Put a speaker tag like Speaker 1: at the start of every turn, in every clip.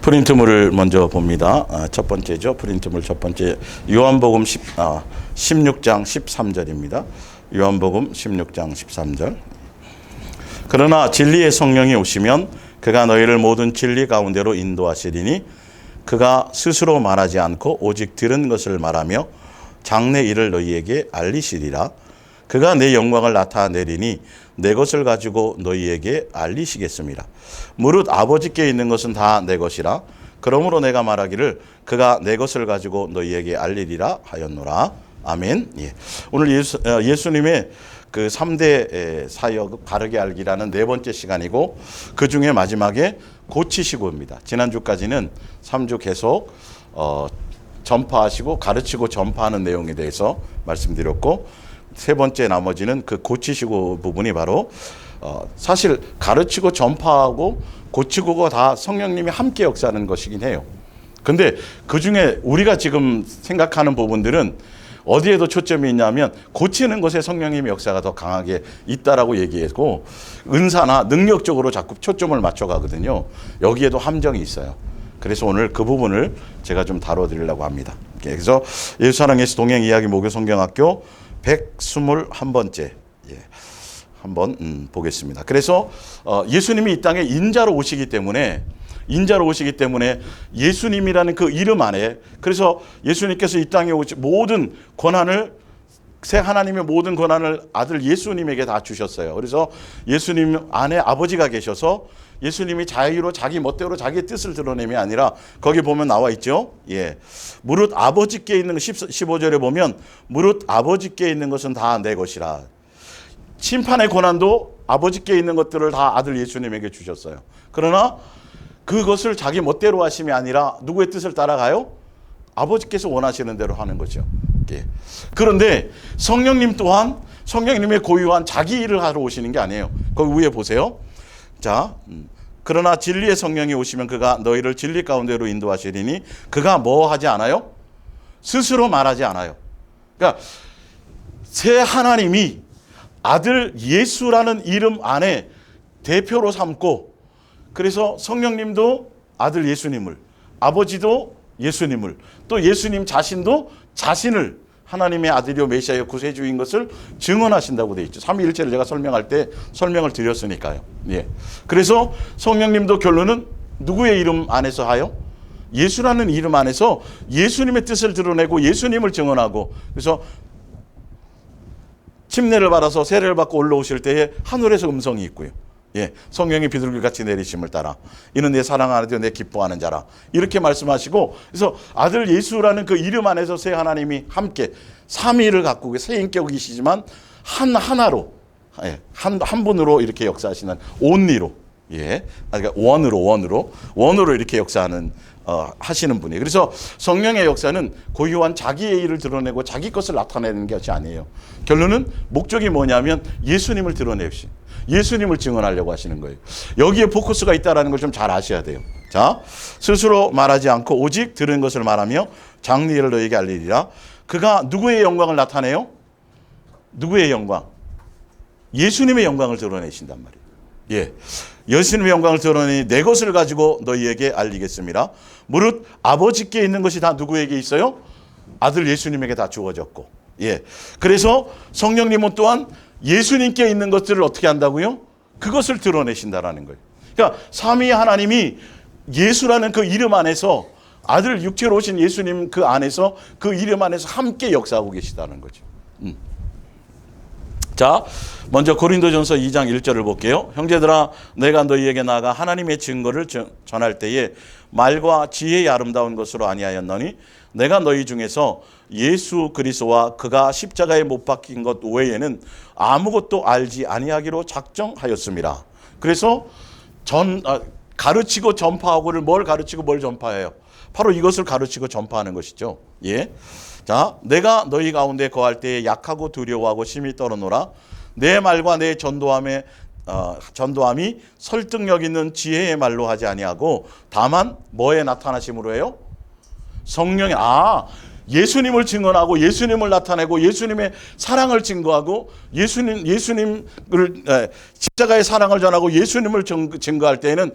Speaker 1: 프린트물을 먼저 봅니다. 첫 번째죠. 프린트물 첫 번째 요한복음 16장 13절입니다. 요한복음 16장 13절. 그러나 진리의 성령이 오시면 그가 너희를 모든 진리 가운데로 인도하시리니 그가 스스로 말하지 않고 오직 들은 것을 말하며 장래 일을 너희에게 알리시리라. 그가 내 영광을 나타내리니 내 것을 가지고 너희에게 알리시겠습니다. 무릇 아버지께 있는 것은 다 내 것이라. 그러므로 내가 말하기를 그가 내 것을 가지고 너희에게 알리리라 하였노라. 아멘. 예. 오늘 예수님의 그 3대 사역 바르게 알기라는 네 번째 시간이고, 그 중에 마지막에 고치시고입니다. 지난주까지는 3주 계속 전파하시고 가르치고 전파하는 내용에 대해서 말씀드렸고, 세 번째 나머지는 그 고치시고 부분이 바로 사실 가르치고 전파하고 고치고가 다 성령님이 함께 역사하는 것이긴 해요. 근데 그 중에 우리가 지금 생각하는 부분들은 어디에도 초점이 있냐면 고치는 것에 성령님의 역사가 더 강하게 있다라고 얘기했고, 은사나 능력적으로 자꾸 초점을 맞춰가거든요. 여기에도 함정이 있어요. 그래서 오늘 그 부분을 제가 좀 다뤄드리려고 합니다. 그래서 예수사랑 예수 동행 이야기 목요 성경학교 121번째 한번 보겠습니다. 그래서 예수님이 이 땅에 인자로 오시기 때문에 예수님이라는 그 이름 안에, 그래서 예수님께서 이 땅에 오시 모든 권한을, 새 하나님의 모든 권한을 아들 예수님에게 다 주셨어요. 그래서 예수님 안에 아버지가 계셔서 예수님이 자유로 자기 멋대로 자기의 뜻을 드러냄이 아니라, 거기 보면 나와 있죠. 예. 무릇 아버지께 있는 15절에 보면 무릇 아버지께 있는 것은 다 내 것이라. 심판의 권한도 아버지께 있는 것들을 다 아들 예수님에게 주셨어요. 그러나 그것을 자기 멋대로 하심이 아니라 누구의 뜻을 따라가요? 아버지께서 원하시는 대로 하는 거죠. 예. 그런데 성령님 또한 성령님의 고유한 자기 일을 하러 오시는 게 아니에요. 거기 위에 보세요. 자, 그러나 진리의 성령이 오시면 그가 너희를 진리 가운데로 인도하시리니 그가 뭐 하지 않아요? 스스로 말하지 않아요. 그러니까 새 하나님이 아들 예수라는 이름 안에 대표로 삼고, 그래서 성령님도 아들 예수님을, 아버지도 예수님을, 또 예수님 자신도 자신을 하나님의 아들이요 메시아요 구세주인 것을 증언하신다고 되어 있죠. 삼위일체를 제가 설명할 때 설명을 드렸으니까요. 예. 그래서 성령님도 결론은 누구의 이름 안에서 하여? 예수라는 이름 안에서 예수님의 뜻을 드러내고 예수님을 증언하고, 그래서 침례를 받아서 세례를 받고 올라오실 때에 하늘에서 음성이 있고요. 예, 성령이 비둘기같이 내리심을 따라 이는 내 사랑하는 아들 내 기뻐하는 자라, 이렇게 말씀하시고, 그래서 아들 예수라는 그 이름 안에서 새 하나님이 함께 삼위를 갖고 새 인격이시지만 하나로, 예, 한 분으로 이렇게 역사하시는 온리로, 예, 그러니까 원으로 이렇게 역사하는 하시는 분이에요. 그래서 성령의 역사는 고유한 자기의 일을 드러내고 자기 것을 나타내는 것이 아니에요. 결론은 목적이 뭐냐면 예수님을 드러내시, 예수님을 증언하려고 하시는 거예요. 여기에 포커스가 있다는 걸 좀 잘 아셔야 돼요. 자, 스스로 말하지 않고 오직 들은 것을 말하며 장래 일을 너희에게 알리리라. 그가 누구의 영광을 나타내요? 누구의 영광? 예수님의 영광을 드러내신단 말이에요. 예, 예수님의 영광을 드러내니 내 것을 가지고 너희에게 알리겠습니다. 무릇 아버지께 있는 것이 다 누구에게 있어요? 아들 예수님에게 다 주어졌고, 예, 그래서 성령님은 또한 예수님께 있는 것들을 어떻게 한다고요? 그것을 드러내신다라는 거예요. 그러니까 삼위 하나님이 예수라는 그 이름 안에서, 아들 육체로 오신 예수님 그 안에서, 그 이름 안에서 함께 역사하고 계시다는 거죠. 자, 먼저 고린도전서 2장 1절을 볼게요. 형제들아, 내가 너희에게 나아가 하나님의 증거를 전할 때에 말과 지혜의 아름다운 것으로 아니하였노니 내가 너희 중에서 예수 그리스도와 그가 십자가에 못 박힌 것 외에는 아무것도 알지 아니하기로 작정하였습니다. 그래서 가르치고 전파하고를 뭘 가르치고 뭘 전파해요? 바로 이것을 가르치고 전파하는 것이죠. 예. 자, 내가 너희 가운데 거할 때에 약하고 두려워하고 심히 떨어노라. 내 말과 내 전도함이 설득력 있는 지혜의 말로 하지 아니하고 다만 뭐에 나타나심으로 해요? 성령의, 예수님을 증언하고 예수님을 나타내고 예수님의 사랑을 증거하고 예수님을 십자가의 사랑을 전하고 예수님을 증거할 때에는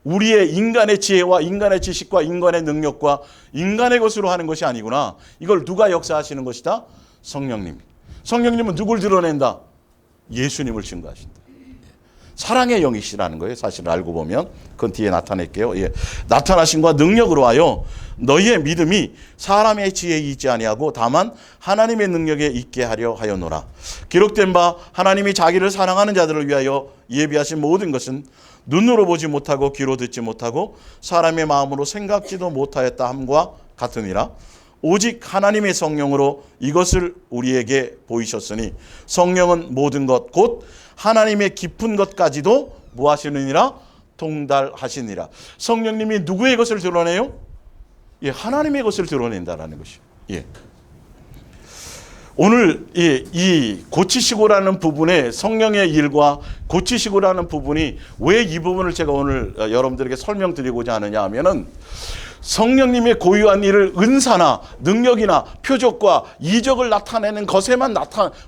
Speaker 1: 우리의 인간의 지혜와 인간의 지식과 인간의 능력과 인간의 것으로 하는 것이 아니구나. 이걸 누가 역사하시는 것이다? 성령님. 성령님은 누굴 드러낸다? 예수님을 증거하신다. 사랑의 영이시라는 거예요. 사실 알고 보면. 그건 뒤에 나타낼게요. 예. 나타나심과 능력으로 하여 너희의 믿음이 사람의 지혜에 있지 아니하고 다만 하나님의 능력에 있게 하려 하였노라. 기록된 바 하나님이 자기를 사랑하는 자들을 위하여 예비하신 모든 것은 눈으로 보지 못하고 귀로 듣지 못하고 사람의 마음으로 생각지도 못하였다 함과 같으니라. 오직 하나님의 성령으로 이것을 우리에게 보이셨으니 성령은 모든 것 곧 하나님의 깊은 것까지도 뭐 하시느니라? 통달하시니라. 성령님이 누구의 것을 드러내요? 예, 하나님의 것을 드러낸다라는 것이요. 예. 오늘 이 고치시고라는 부분에 성령의 일과 고치시고라는 부분이 왜 이 부분을 제가 오늘 여러분들에게 설명드리고자 하느냐 하면은 성령님의 고유한 일을 은사나 능력이나 표적과 이적을 나타내는 것에만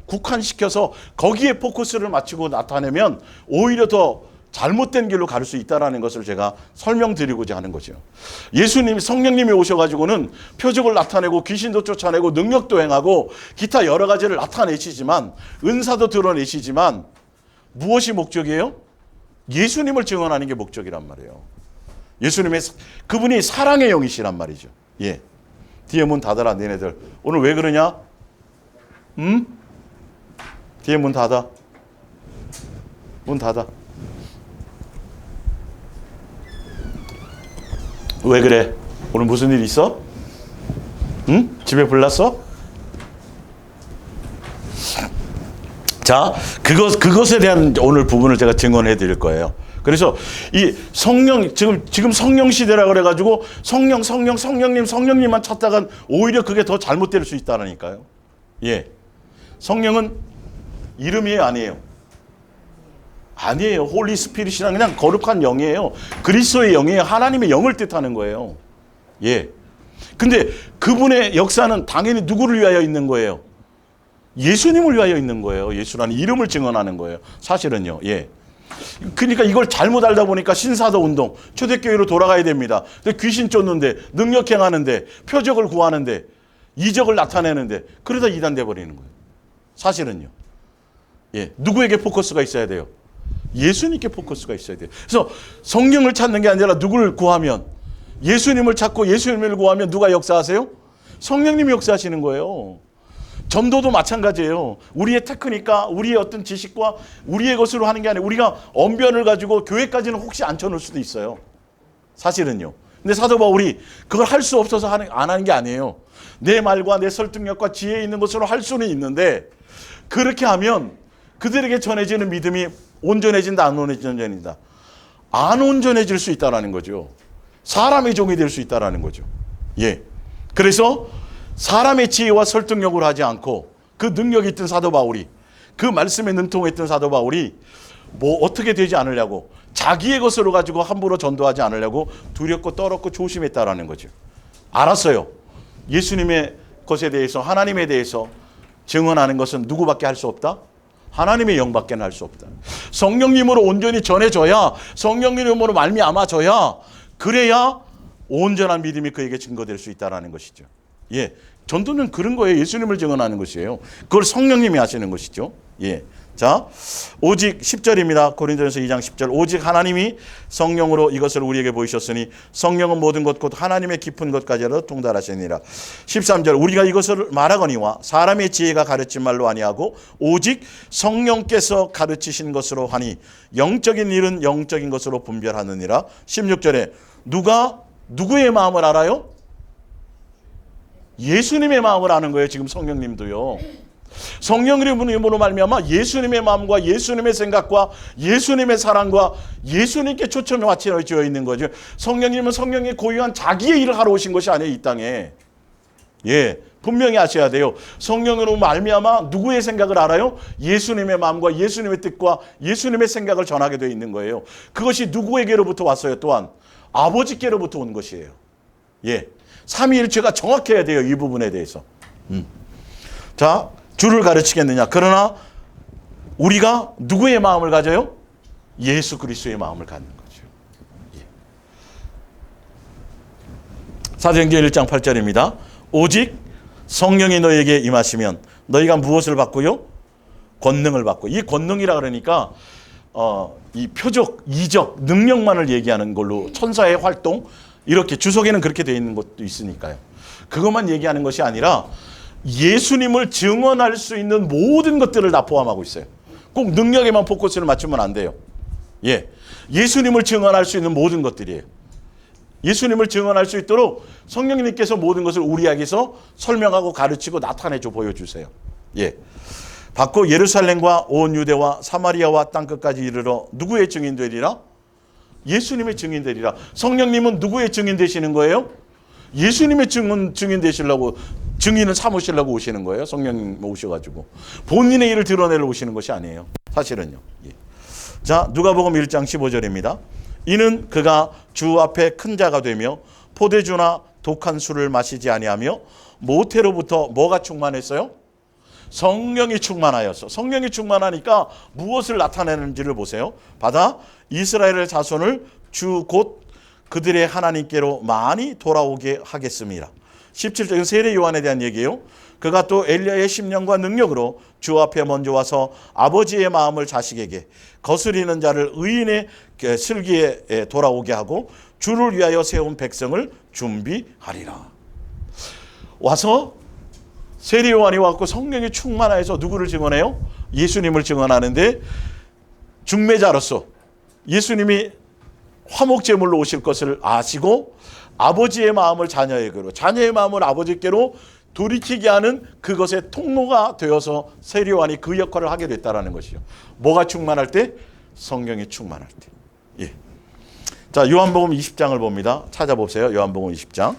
Speaker 1: 국한시켜서 거기에 포커스를 맞추고 나타내면 오히려 더 잘못된 길로 갈 수 있다는 것을 제가 설명드리고자 하는 거죠. 예수님, 성령님이 오셔가지고는 표적을 나타내고 귀신도 쫓아내고 능력도 행하고 기타 여러 가지를 나타내시지만 은사도 드러내시지만 무엇이 목적이에요? 예수님을 증언하는 게 목적이란 말이에요. 예수님의 그분이 사랑의 영이시란 말이죠. 예. 뒤에 문 닫아라 너네들. 오늘 왜 그러냐? 뒤에 문 닫아. 문 닫아. 왜 그래? 오늘 무슨 일 있어? 응? 집에 불났어? 자, 그것에 대한 오늘 부분을 제가 증언해 드릴 거예요. 그래서 이 성령, 지금 성령 시대라 그래가지고 성령님만 찾다간 오히려 그게 더 잘못될 수 있다니까요. 예. 성령은 이름이 아니에요. 아니에요. 홀리 스피릿이란 그냥 거룩한 영이에요. 그리스도의 영이에요. 하나님의 영을 뜻하는 거예요. 예. 근데 그분의 역사는 당연히 누구를 위하여 있는 거예요? 예수님을 위하여 있는 거예요. 예수라는 이름을 증언하는 거예요. 사실은요. 예. 그러니까 이걸 잘못 알다 보니까 신사도 운동, 초대교회로 돌아가야 됩니다. 근데 귀신 쫓는데, 능력 행하는데, 표적을 구하는데, 이적을 나타내는데, 그러다 이단돼 버리는 거예요. 사실은요. 예. 누구에게 포커스가 있어야 돼요? 예수님께 포커스가 있어야 돼요. 그래서 성령을 찾는 게 아니라 누구를 구하면, 예수님을 찾고 예수님을 구하면 누가 역사하세요? 성령님이 역사하시는 거예요. 전도도 마찬가지예요. 우리의 테크니까, 우리의 어떤 지식과 우리의 것으로 하는 게 아니라 우리가 언변을 가지고 교회까지는 혹시 앉혀놓을 수도 있어요. 사실은요. 근데 사도 바울이 그걸 할 수 없어서 안 하는 게 아니에요. 내 말과 내 설득력과 지혜 있는 것으로 할 수는 있는데 그렇게 하면 그들에게 전해지는 믿음이 온전해진다, 안 온전해진다. 안 온전해질 수 있다는 거죠. 사람의 종이 될 수 있다는 거죠. 예. 그래서 사람의 지혜와 설득력으로 하지 않고 그 능력이 있던 사도 바울이, 그 말씀에 능통했던 사도 바울이 뭐 어떻게 되지 않으려고, 자기의 것으로 가지고 함부로 전도하지 않으려고 두렵고 떨었고 조심했다라는 거죠. 알았어요. 예수님의 것에 대해서, 하나님에 대해서 증언하는 것은 누구밖에 할 수 없다? 하나님의 영밖에 할 수 없다. 성령님으로 온전히 전해져야, 성령님으로 말미암아져야, 그래야 온전한 믿음이 그에게 증거될 수 있다는 것이죠. 예, 전도는 그런 거예요. 예수님을 증언하는 것이에요. 그걸 성령님이 하시는 것이죠. 예. 자, 오직 10절입니다. 고린도전서 2장 10절. 오직 하나님이 성령으로 이것을 우리에게 보이셨으니 성령은 모든 것 곧 하나님의 깊은 것까지로 통달하시니라. 13절. 우리가 이것을 말하거니와 사람의 지혜가 가르친 말로 아니하고 오직 성령께서 가르치신 것으로 하니 영적인 일은 영적인 것으로 분별하느니라. 16절에 누가 누구의 마음을 알아요? 예수님의 마음을 아는 거예요. 지금 성령님도요. 성령님으로 말미암아 예수님의 마음과 예수님의 생각과 예수님의 사랑과 예수님께 초점이 맞춰져 있는 거죠. 성령님은 성령의 고유한 자기의 일을 하러 오신 것이 아니에요. 이 땅에. 예, 분명히 아셔야 돼요. 성령으로 말미암아 누구의 생각을 알아요? 예수님의 마음과 예수님의 뜻과 예수님의 생각을 전하게 되어 있는 거예요. 그것이 누구에게로부터 왔어요? 또한 아버지께로부터 온 것이에요. 예, 삼위일체가 정확해야 돼요. 이 부분에 대해서. 자, 주를 가르치겠느냐? 그러나 우리가 누구의 마음을 가져요? 예수 그리스도의 마음을 갖는 거죠. 예. 사도행전 1장 8절입니다. 오직 성령이 너에게 임하시면 너희가 무엇을 받고요? 권능을 받고. 이 권능이라 그러니까 이 표적, 이적, 능력만을 얘기하는 걸로 천사의 활동 이렇게 주석에는 그렇게 되어 있는 것도 있으니까요. 그것만 얘기하는 것이 아니라 예수님을 증언할 수 있는 모든 것들을 다 포함하고 있어요. 꼭 능력에만 포커스를 맞추면 안 돼요. 예, 예수님을 증언할 수 있는 모든 것들이에요. 예수님을 증언할 수 있도록 성령님께서 모든 것을 우리에게서 설명하고 가르치고 나타내줘 보여주세요. 예, 받고 예루살렘과 온 유대와 사마리아와 땅끝까지 이르러 누구의 증인 되리라? 예수님의 증인 되리라. 성령님은 누구의 증인 되시는 거예요? 예수님의 증인 되시려고, 증인을 삼으시려고 오시는 거예요. 성령님 오셔가지고 본인의 일을 드러내려 오시는 것이 아니에요. 사실은요. 예. 자, 누가복음 1장 15절입니다. 이는 그가 주 앞에 큰 자가 되며 포도주나 독한 술을 마시지 아니하며 모태로부터 뭐가 충만했어요? 성령이 충만하였어. 성령이 충만하니까 무엇을 나타내는지를 보세요. 받아 이스라엘의 자손을 주 곧 그들의 하나님께로 많이 돌아오게 하겠습니다. 17절은 세례 요한에 대한 얘기예요. 그가 또 엘리야의 심령과 능력으로 주 앞에 먼저 와서 아버지의 마음을 자식에게 거스리는 자를 의인의 슬기에 돌아오게 하고 주를 위하여 세운 백성을 준비하리라. 와서 세례 요한이 왔고 성령이 충만하여서 누구를 증언해요? 예수님을 증언하는데 중매자로서 예수님이 화목제물로 오실 것을 아시고 아버지의 마음을 자녀에게로, 자녀의 마음을 아버지께로 돌이키게 하는 그것의 통로가 되어서 세례 요한이 그 역할을 하게 됐다는 것이죠. 뭐가 충만할 때? 성령이 충만할 때. 예. 자, 요한복음 20장을 봅니다. 찾아보세요. 요한복음 20장.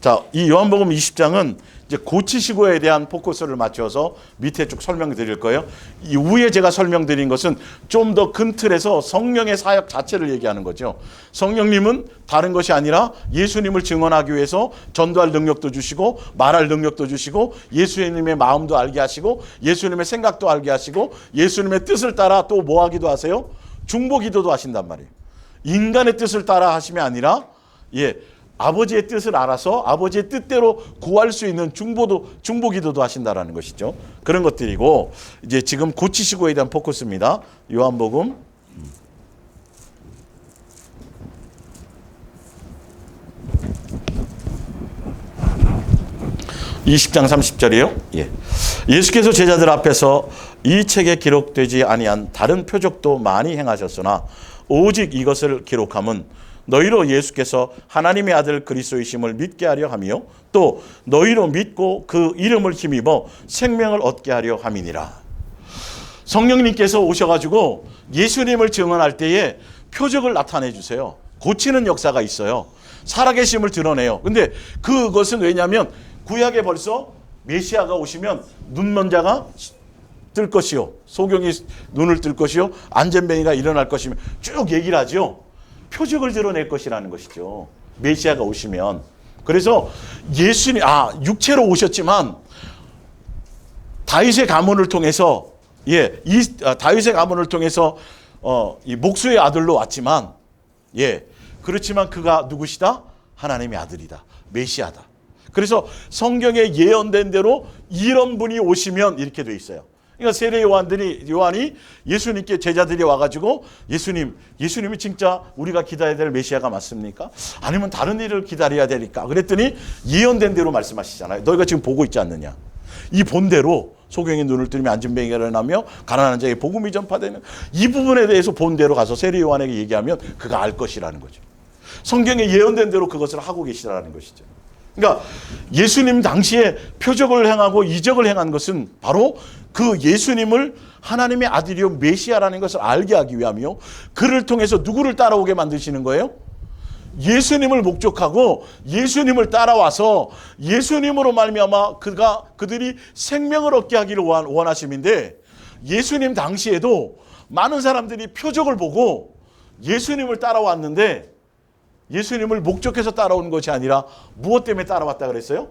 Speaker 1: 자, 이 요한복음 20장은 이제 고치시고에 대한 포커스를 맞춰서 밑에 쭉 설명드릴 거예요. 이 위에 제가 설명드린 것은 좀 더 큰 틀에서 성령의 사역 자체를 얘기하는 거죠. 성령님은 다른 것이 아니라 예수님을 증언하기 위해서 전도할 능력도 주시고 말할 능력도 주시고 예수님의 마음도 알게 하시고 예수님의 생각도 알게 하시고 예수님의 뜻을 따라 또 뭐 하기도 하세요? 중보기도도 하신단 말이에요. 인간의 뜻을 따라 하심이 아니라 아버지의 뜻을 알아서 아버지의 뜻대로 구할 수 있는 중보기도도 하신다라는 것이죠. 그런 것들이고 이제 지금 고치시고에 대한 포커스입니다. 요한복음 20장 30절이에요. 예. 예수께서 제자들 앞에서 이 책에 기록되지 아니한 다른 표적도 많이 행하셨으나 오직 이것을 기록함은 너희로 예수께서 하나님의 아들 그리스도이심을 믿게 하려 하며 또 너희로 믿고 그 이름을 힘입어 생명을 얻게 하려 함이니라. 성령님께서 오셔가지고 예수님을 증언할 때에 표적을 나타내 주세요. 고치는 역사가 있어요. 살아계심을 드러내요. 근데 그것은 왜냐하면 구약에 벌써 메시아가 오시면 눈먼 자가 뜰 것이요, 소경이 눈을 뜰 것이요, 안전뱅이가 일어날 것이며 쭉 얘기를 하죠. 표적을 드러낼 것이라는 것이죠. 메시아가 오시면. 그래서 예수님 육체로 오셨지만 다윗의 가문을 통해서 다윗의 가문을 통해서 이 목수의 아들로 왔지만 그렇지만 그가 누구시다? 하나님의 아들이다. 메시아다. 그래서 성경에 예언된 대로 이런 분이 오시면 이렇게 돼 있어요. 그러니까 세례 요한이 예수님께 제자들이 와가지고 예수님이 진짜 우리가 기다려야 될 메시아가 맞습니까? 아니면 다른 일을 기다려야 되니까? 그랬더니 예언된 대로 말씀하시잖아요. 너희가 지금 보고 있지 않느냐? 이 본대로 소경이 눈을 뜨면 안진뱅이가 일어나며 가난한 자에게 복음이 전파되는 이 부분에 대해서 본대로 가서 세례 요한에게 얘기하면 그가 알 것이라는 거죠. 성경에 예언된 대로 그것을 하고 계시라는 것이죠. 그러니까 예수님 당시에 표적을 행하고 이적을 행한 것은 바로 그 예수님을 하나님의 아들이요 메시아라는 것을 알게 하기 위함이요. 그를 통해서 누구를 따라오게 만드시는 거예요? 예수님을 목적하고 예수님을 따라와서 예수님으로 말미암아 그들이 생명을 얻게 하기를 원하심인데, 예수님 당시에도 많은 사람들이 표적을 보고 예수님을 따라왔는데 예수님을 목적해서 따라온 것이 아니라 무엇 때문에 따라왔다 그랬어요?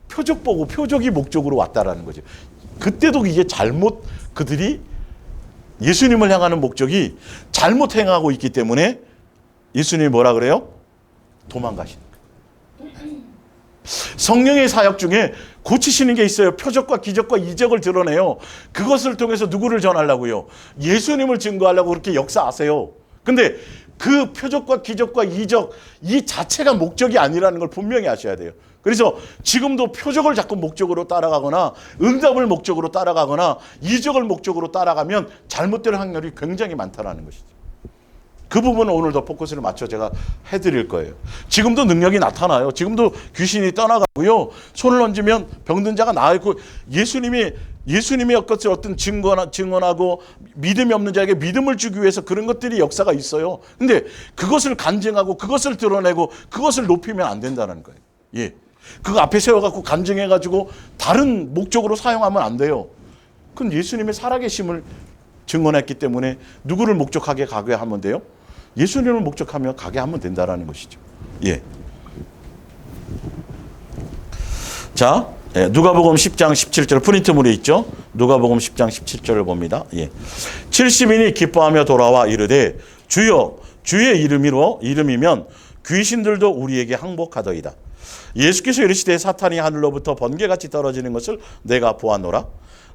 Speaker 1: 표적 보고 표적이 목적으로 왔다라는 거죠. 그때도 이게 그들이 예수님을 향하는 목적이 잘못 행하고 있기 때문에 예수님이 뭐라 그래요? 도망가시는 거예요. 성령의 사역 중에 고치시는 게 있어요. 표적과 기적과 이적을 드러내요. 그것을 통해서 누구를 전하려고요? 예수님을 증거하려고 그렇게 역사하세요. 근데 그 표적과 기적과 이적 이 자체가 목적이 아니라는 걸 분명히 아셔야 돼요. 그래서 지금도 표적을 자꾸 목적으로 따라가거나 응답을 목적으로 따라가거나 이적을 목적으로 따라가면 잘못될 확률이 굉장히 많다는 것이죠. 그 부분은 오늘 더 포커스를 맞춰 제가 해드릴 거예요. 지금도 능력이 나타나요. 지금도 귀신이 떠나가고요. 손을 얹으면 병든 자가 나아있고 예수님의 어떤 증언하고 믿음이 없는 자에게 믿음을 주기 위해서 그런 것들이 역사가 있어요. 근데 그것을 간증하고 그것을 드러내고 그것을 높이면 안 된다는 거예요. 예. 그거 앞에 세워갖고 간증해가지고 다른 목적으로 사용하면 안 돼요. 그건 예수님의 살아계심을 증언했기 때문에 누구를 목적하게 가게 하면 돼요? 예수님을 목적하며 가게 하면 된다라는 것이죠. 예. 자, 누가복음 10장 17절 프린트물에 있죠. 누가복음 10장 17절을 봅니다. 예. 70인이 기뻐하며 돌아와 이르되 주여 주의 이름이면 귀신들도 우리에게 항복하더이다. 예수께서 이르시되 사탄이 하늘로부터 번개같이 떨어지는 것을 내가 보았노라.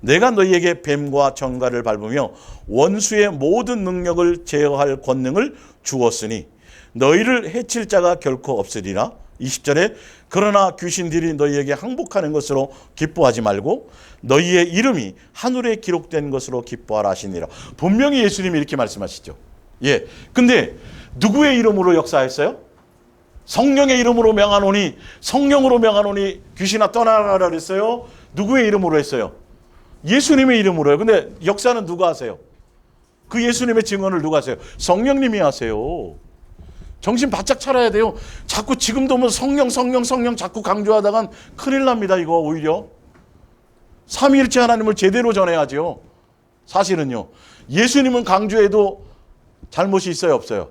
Speaker 1: 내가 너희에게 뱀과 정갈을 밟으며 원수의 모든 능력을 제어할 권능을 주었으니 너희를 해칠 자가 결코 없으리라. 20절에 그러나 귀신들이 너희에게 항복하는 것으로 기뻐하지 말고 너희의 이름이 하늘에 기록된 것으로 기뻐하라 하시니라. 분명히 예수님이 이렇게 말씀하시죠. 예. 근데 누구의 이름으로 역사했어요? 성령의 이름으로 명하노니 성령으로 명하노니 귀신아 떠나가라 그랬어요. 누구의 이름으로 했어요? 예수님의 이름으로요. 근데 역사는 누가 하세요? 그 예수님의 증언을 누가 하세요? 성령님이 하세요. 정신 바짝 차려야 돼요. 자꾸 지금도 뭐 성령 자꾸 강조하다간 큰일 납니다. 이거 오히려. 삼위일체 하나님을 제대로 전해야죠. 사실은요. 예수님은 강조해도 잘못이 있어요? 없어요?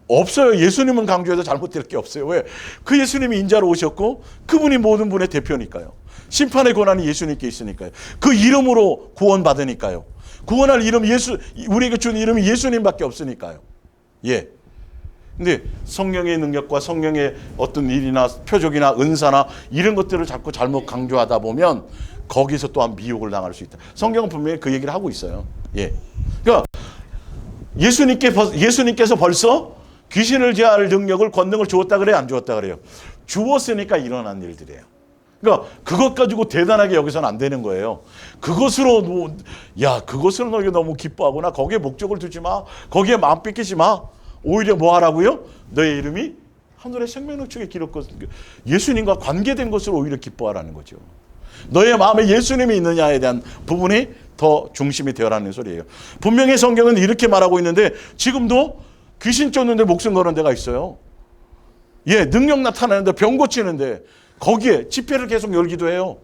Speaker 1: 없어요. 예수님은 강조해도 잘못될 게 없어요. 왜? 그 예수님이 인자로 오셨고 그분이 모든 분의 대표니까요. 심판의 권한이 예수님께 있으니까요. 그 이름으로 구원받으니까요. 구원할 이름 우리에게 준 이름이 예수님밖에 없으니까요. 예. 근데 성령의 능력과 성령의 어떤 일이나 표적이나 은사나 이런 것들을 자꾸 잘못 강조하다 보면 거기서 또한 미혹을 당할 수 있다. 성경은 분명히 그 얘기를 하고 있어요. 예. 그러니까 예수님께서 벌써 귀신을 제어할 능력을 권능을 주었다 그래요? 안 주었다 그래요? 주었으니까 일어난 일들이에요. 그러니까 그것 가지고 대단하게 여기서는 안 되는 거예요. 그것으로 너희가 너무 기뻐하구나. 거기에 목적을 두지 마. 거기에 마음 뺏기지 마. 오히려 뭐 하라고요? 너의 이름이 하늘의 생명록 중에 기록된 예수님과 관계된 것으로 오히려 기뻐하라는 거죠. 너의 마음에 예수님이 있느냐에 대한 부분이 더 중심이 되어라는 소리예요. 분명히 성경은 이렇게 말하고 있는데 지금도 귀신 쫓는데 목숨 거는 데가 있어요. 예, 능력 나타나는데 병 고치는데 거기에 집회를 계속 열기도 해요.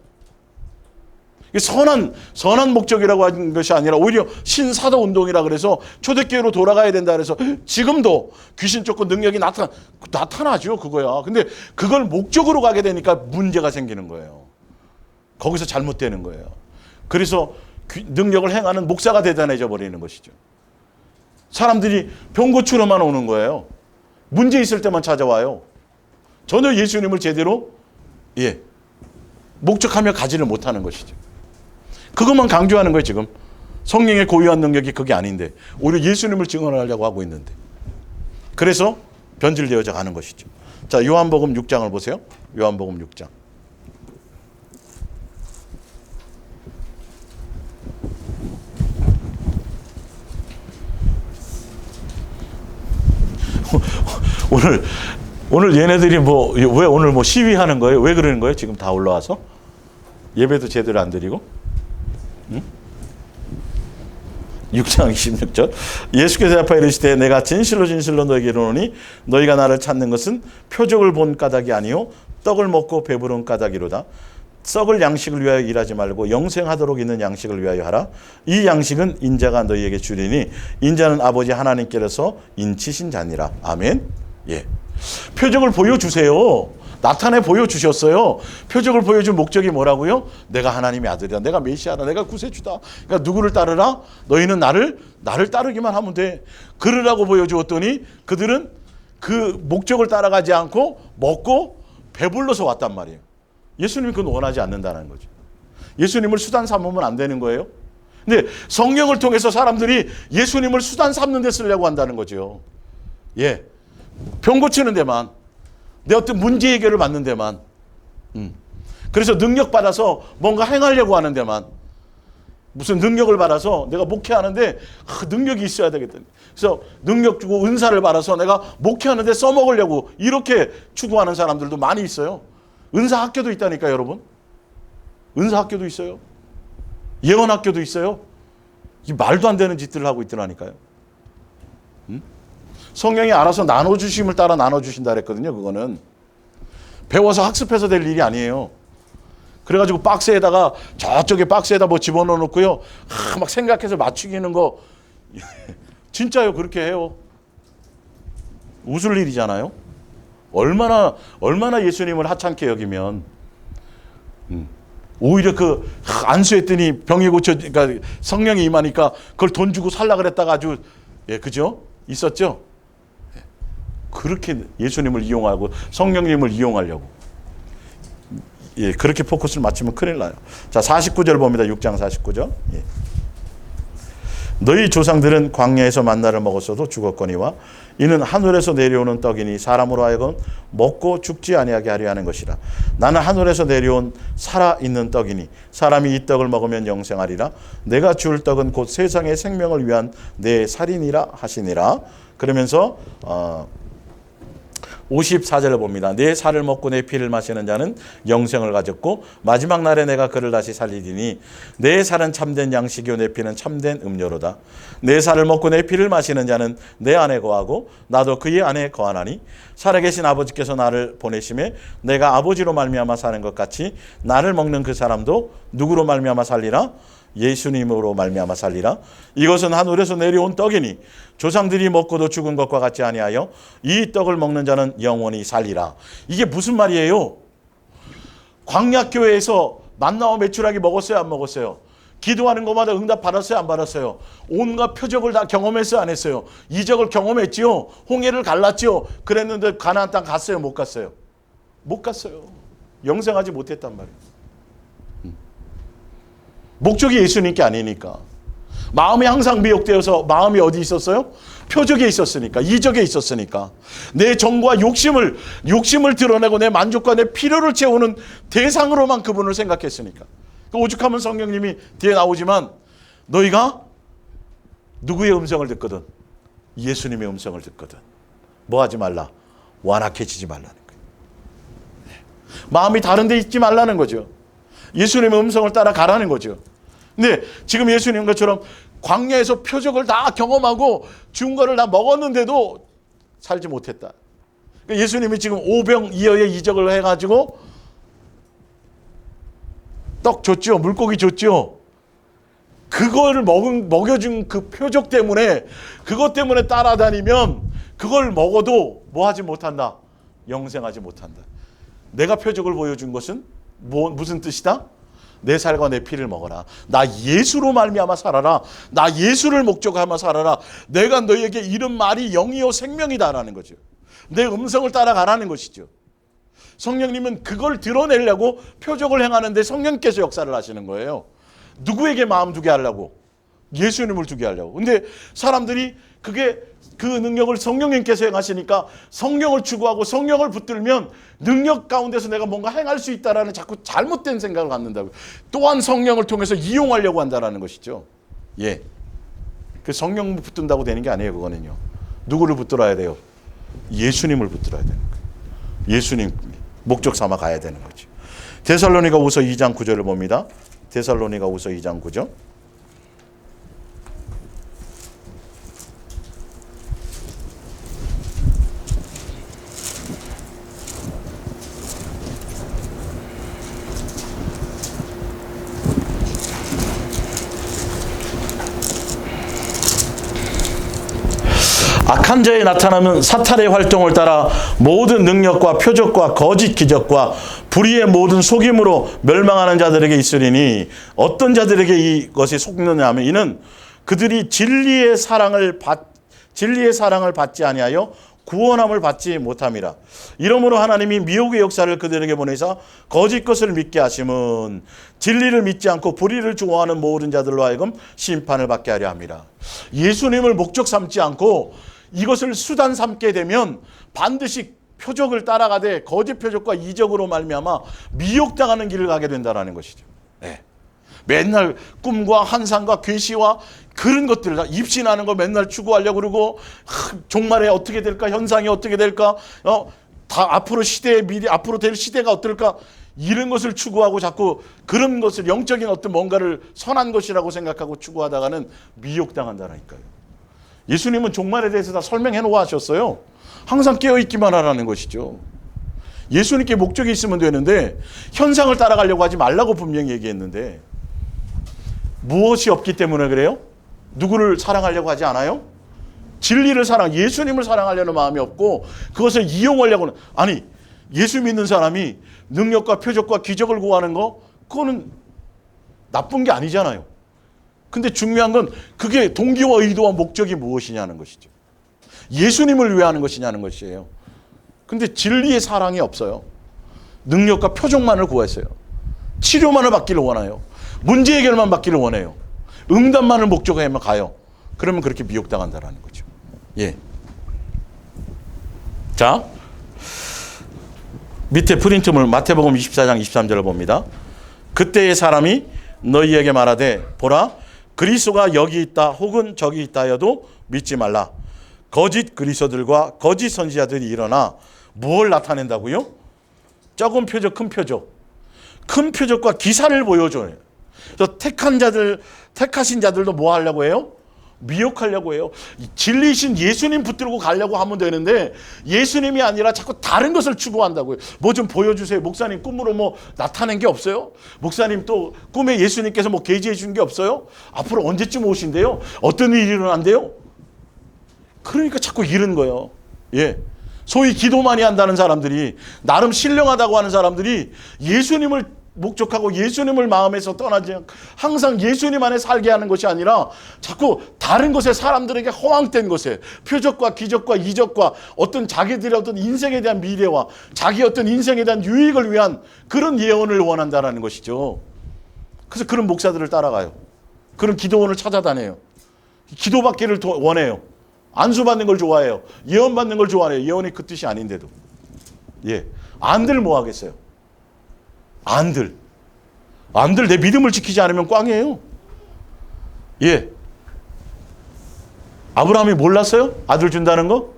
Speaker 1: 선한 목적이라고 하는 것이 아니라 오히려 신사도 운동이라 그래서 초대교회로 돌아가야 된다 그래서 지금도 귀신 쫓고 능력이 나타나죠. 그거야. 근데 그걸 목적으로 가게 되니까 문제가 생기는 거예요. 거기서 잘못되는 거예요. 그래서 능력을 행하는 목사가 대단해져 버리는 것이죠. 사람들이 병 고치러만 오는 거예요. 문제 있을 때만 찾아와요. 전혀 예수님을 제대로 목적하며 가지를 못하는 것이죠. 그것만 강조하는 거예요. 지금 성령의 고유한 능력이 그게 아닌데 오히려 예수님을 증언하려고 하고 있는데 그래서 변질되어져 가는 것이죠. 자, 요한복음 6장을 보세요. 요한복음 6장. 오늘 얘네들이 왜 오늘 시위하는 거예요? 왜 그러는 거예요? 지금 다 올라와서 예배도 제대로 안 드리고. 6장 26절 예수께서 대답하여 이르시되 내가 진실로 너에게 이르노니 너희가 나를 찾는 것은 표적을 본 까닭이 아니요 떡을 먹고 배부른 까닭이로다. 썩을 양식을 위하여 일하지 말고 영생하도록 있는 양식을 위하여 하라. 이 양식은 인자가 너희에게 주리니 인자는 아버지 하나님께로서 인치신 자니라. 아멘. 예. 표적을 보여주세요. 나타내 보여주셨어요. 표적을 보여준 목적이 뭐라고요? 내가 하나님의 아들이다. 내가 메시아다. 내가 구세주다. 그러니까 누구를 따르라? 너희는 나를 따르기만 하면 돼. 그러라고 보여주었더니 그들은 그 목적을 따라가지 않고 먹고 배불러서 왔단 말이에요. 예수님이 그건 원하지 않는다는 거죠. 예수님을 수단 삼으면 안 되는 거예요. 근데 성령을 통해서 사람들이 예수님을 수단 삼는 데 쓰려고 한다는 거죠. 예. 병 고치는 데만, 내 어떤 문제 해결을 받는 데만, 그래서 능력 받아서 뭔가 행하려고 하는 데만, 무슨 능력을 받아서 내가 목회하는데 능력이 있어야 되겠다. 그래서 능력 주고 은사를 받아서 내가 목회하는데 써먹으려고 이렇게 추구하는 사람들도 많이 있어요. 은사 학교도 있다니까요, 여러분. 은사 학교도 있어요. 예언 학교도 있어요. 이 말도 안 되는 짓들을 하고 있더라니까요. 성령이 알아서 나눠주심을 따라 나눠주신다 그랬거든요. 그거는 배워서 학습해서 될 일이 아니에요. 그래가지고 박스에다가, 저쪽에 박스에다 뭐 집어넣어 놓고요, 막 생각해서 맞추기는 거 진짜요. 그렇게 해요. 웃을 일이잖아요. 얼마나 예수님을 하찮게 여기면, 오히려 그 안수했더니 병이 그러니까 성령이 임하니까 그걸 돈 주고 살라 그랬다가 아주, 예, 그죠? 있었죠? 그렇게 예수님을 이용하고 성령님을 이용하려고, 예, 그렇게 포커스를 맞추면 큰일 나요. 자, 49절 봅니다. 6장 49절. 예. 너희 조상들은 광야에서 만나를 먹었어도 죽었거니와 이는 하늘에서 내려오는 떡이니 사람으로 하여금 먹고 죽지 아니하게 하려 하는 것이라. 나는 하늘에서 내려온 살아있는 떡이니 사람이 이 떡을 먹으면 영생하리라. 내가 줄 떡은 곧 세상의 생명을 위한 내 살이니라 하시니라. 그러면서 54절을 봅니다. 내 살을 먹고 내 피를 마시는 자는 영생을 가졌고 마지막 날에 내가 그를 다시 살리리니 내 살은 참된 양식이요 내 피는 참된 음료로다. 내 살을 먹고 내 피를 마시는 자는 내 안에 거하고 나도 그의 안에 거하나니 살아계신 아버지께서 나를 보내심에 내가 아버지로 말미암아 사는 것 같이 나를 먹는 그 사람도 누구로 말미암아 살리라? 예수님으로 말미암아 살리라. 이것은 하늘에서 내려온 떡이니 조상들이 먹고도 죽은 것과 같지 아니하여 이 떡을 먹는 자는 영원히 살리라. 이게 무슨 말이에요? 광야교회에서 만나와 메추라기 먹었어요, 안 먹었어요? 기도하는 것마다 응답 받았어요, 안 받았어요? 온갖 표적을 다 경험했어요, 안 했어요? 이적을 경험했지요. 홍해를 갈랐지요. 그랬는데 가나안 땅 갔어요, 못 갔어요? 못 갔어요. 영생하지 못했단 말이에요. 목적이 예수님께 아니니까. 마음이 항상 미혹되어서, 마음이 어디 있었어요? 표적에 있었으니까, 이적에 있었으니까. 내 정과 욕심을 드러내고 내 만족과 내 필요를 채우는 대상으로만 그분을 생각했으니까. 오죽하면 성령님이 뒤에 나오지만 너희가 누구의 음성을 듣거든? 예수님의 음성을 듣거든. 뭐 하지 말라? 완악해지지 말라는 거예요. 마음이 다른 데 있지 말라는 거죠. 예수님의 음성을 따라 가라는 거죠. 근데 지금 예수님 것처럼 광야에서 표적을 다 경험하고 증거를 다 먹었는데도 살지 못했다. 예수님이 지금 오병이어의 이적을 해가지고 떡 줬죠. 물고기 줬죠. 그거를 먹여준 그 표적 때문에, 그것 때문에 따라다니면 그걸 먹어도 뭐 하지 못한다? 영생하지 못한다. 내가 표적을 보여준 것은 무슨 뜻이다? 내 살과 내 피를 먹어라. 나 예수로 말미암아 살아라. 나 예수를 목적하며 살아라. 내가 너희에게 이른 말이 영이요 생명이다라는 거죠. 내 음성을 따라가라는 것이죠. 성령님은 그걸 드러내려고 표적을 행하는데 성령께서 역사를 하시는 거예요. 누구에게 마음 두게 하려고? 예수님을 두게 하려고. 근데 사람들이 그 능력을 성령님께서 행하시니까 성령을 추구하고 성령을 붙들면 능력 가운데서 내가 뭔가 행할 수 있다라는 자꾸 잘못된 생각을 갖는다고요. 또한 성령을 통해서 이용하려고 한다라는 것이죠. 예. 그 성령 붙든다고 되는 게 아니에요, 그거는요. 누구를 붙들어야 돼요? 예수님을 붙들어야 되는 거예요. 예수님 목적 삼아 가야 되는 거죠. 데살로니가후서 2장 9절을 봅니다. 데살로니가후서 2장 9절. 악한 자에 나타나면 사탄의 활동을 따라 모든 능력과 표적과 거짓 기적과 불의의 모든 속임으로 멸망하는 자들에게 있으리니 어떤 자들에게 이것이 속느냐 하면 이는 그들이 진리의 사랑을 받지 아니하여 구원함을 받지 못함이라. 이러므로 하나님이 미혹의 역사를 그들에게 보내사 거짓 것을 믿게 하심은 진리를 믿지 않고 불의를 좋아하는 모든 자들로 하여금 심판을 받게 하려 함이라. 예수님을 목적 삼지 않고 이것을 수단 삼게 되면 반드시 표적을 따라가되 거짓 표적과 이적으로 말미암아 미혹당하는 길을 가게 된다는 것이죠. 네. 맨날 꿈과 환상과 계시와 그런 것들을 다 입신하는 거 맨날 추구하려고 그러고 종말에 어떻게 될까, 현상이 어떻게 될까, 다 앞으로 시대의 미래, 앞으로 될 시대가 어떨까, 이런 것을 추구하고 자꾸 그런 것을 영적인 어떤 뭔가를 선한 것이라고 생각하고 추구하다가는 미혹당한다니까요. 예수님은 종말에 대해서 다 설명해 놓아 하셨어요. 항상 깨어있기만 하라는 것이죠. 예수님께 목적이 있으면 되는데 현상을 따라가려고 하지 말라고 분명히 얘기했는데 무엇이 없기 때문에 그래요? 누구를 사랑하려고 하지 않아요? 진리를 예수님을 사랑하려는 마음이 없고 그것을 이용하려고는. 아니, 예수 믿는 사람이 능력과 표적과 기적을 구하는 거, 그거는 나쁜 게 아니잖아요. 근데 중요한 건 그게 동기와 의도와 목적이 무엇이냐는 것이죠. 예수님을 위해 하는 것이냐는 것이에요. 근데 진리의 사랑이 없어요. 능력과 표적만을 구했어요. 치료만을 받기를 원해요. 문제 해결만 받기를 원해요. 응답만을 목적하면 가요. 그러면 그렇게 미혹당한다라는 거죠. 예. 자, 밑에 프린트물 마태복음 24장 23절을 봅니다. 그때의 사람이 너희에게 말하되 보라 그리스도가 여기 있다 혹은 저기 있다 하여도 믿지 말라. 거짓 그리스도들과 거짓 선지자들이 일어나 무엇을 나타낸다고요? 적은 표적, 큰 표적. 큰 표적과 기사를 보여줘요. 그래서 택하신 자들도 뭐 하려고 해요? 미혹하려고 해요. 진리이신 예수님 붙들고 가려고 하면 되는데 예수님이 아니라 자꾸 다른 것을 추구한다고요. 뭐 좀 보여주세요. 목사님 꿈으로 뭐 나타낸 게 없어요? 목사님 또 꿈에 예수님께서 뭐 계시해 준 게 없어요? 앞으로 언제쯤 오신대요? 어떤 일이 일어난대요? 그러니까 자꾸 이런 거예요. 예. 소위 기도 많이 한다는 사람들이, 나름 신령하다고 하는 사람들이 예수님을 목적하고 예수님을 마음에서 떠나지 않고 항상 예수님 안에 살게 하는 것이 아니라 자꾸 다른 것에, 사람들에게 허황된 것에 표적과 기적과 이적과 어떤 자기들의 어떤 인생에 대한 미래와 자기 어떤 인생에 대한 유익을 위한 그런 예언을 원한다는 것이죠. 그래서 그런 목사들을 따라가요. 그런 기도원을 찾아다녀요. 기도받기를 원해요. 안수받는 걸 좋아해요. 예언 받는 걸 좋아해요. 예언이 그 뜻이 아닌데도. 예. 안들 뭐 하겠어요? 안들 내 믿음을 지키지 않으면 꽝이에요. 예. 아브라함이 몰랐어요? 아들 준다는 거?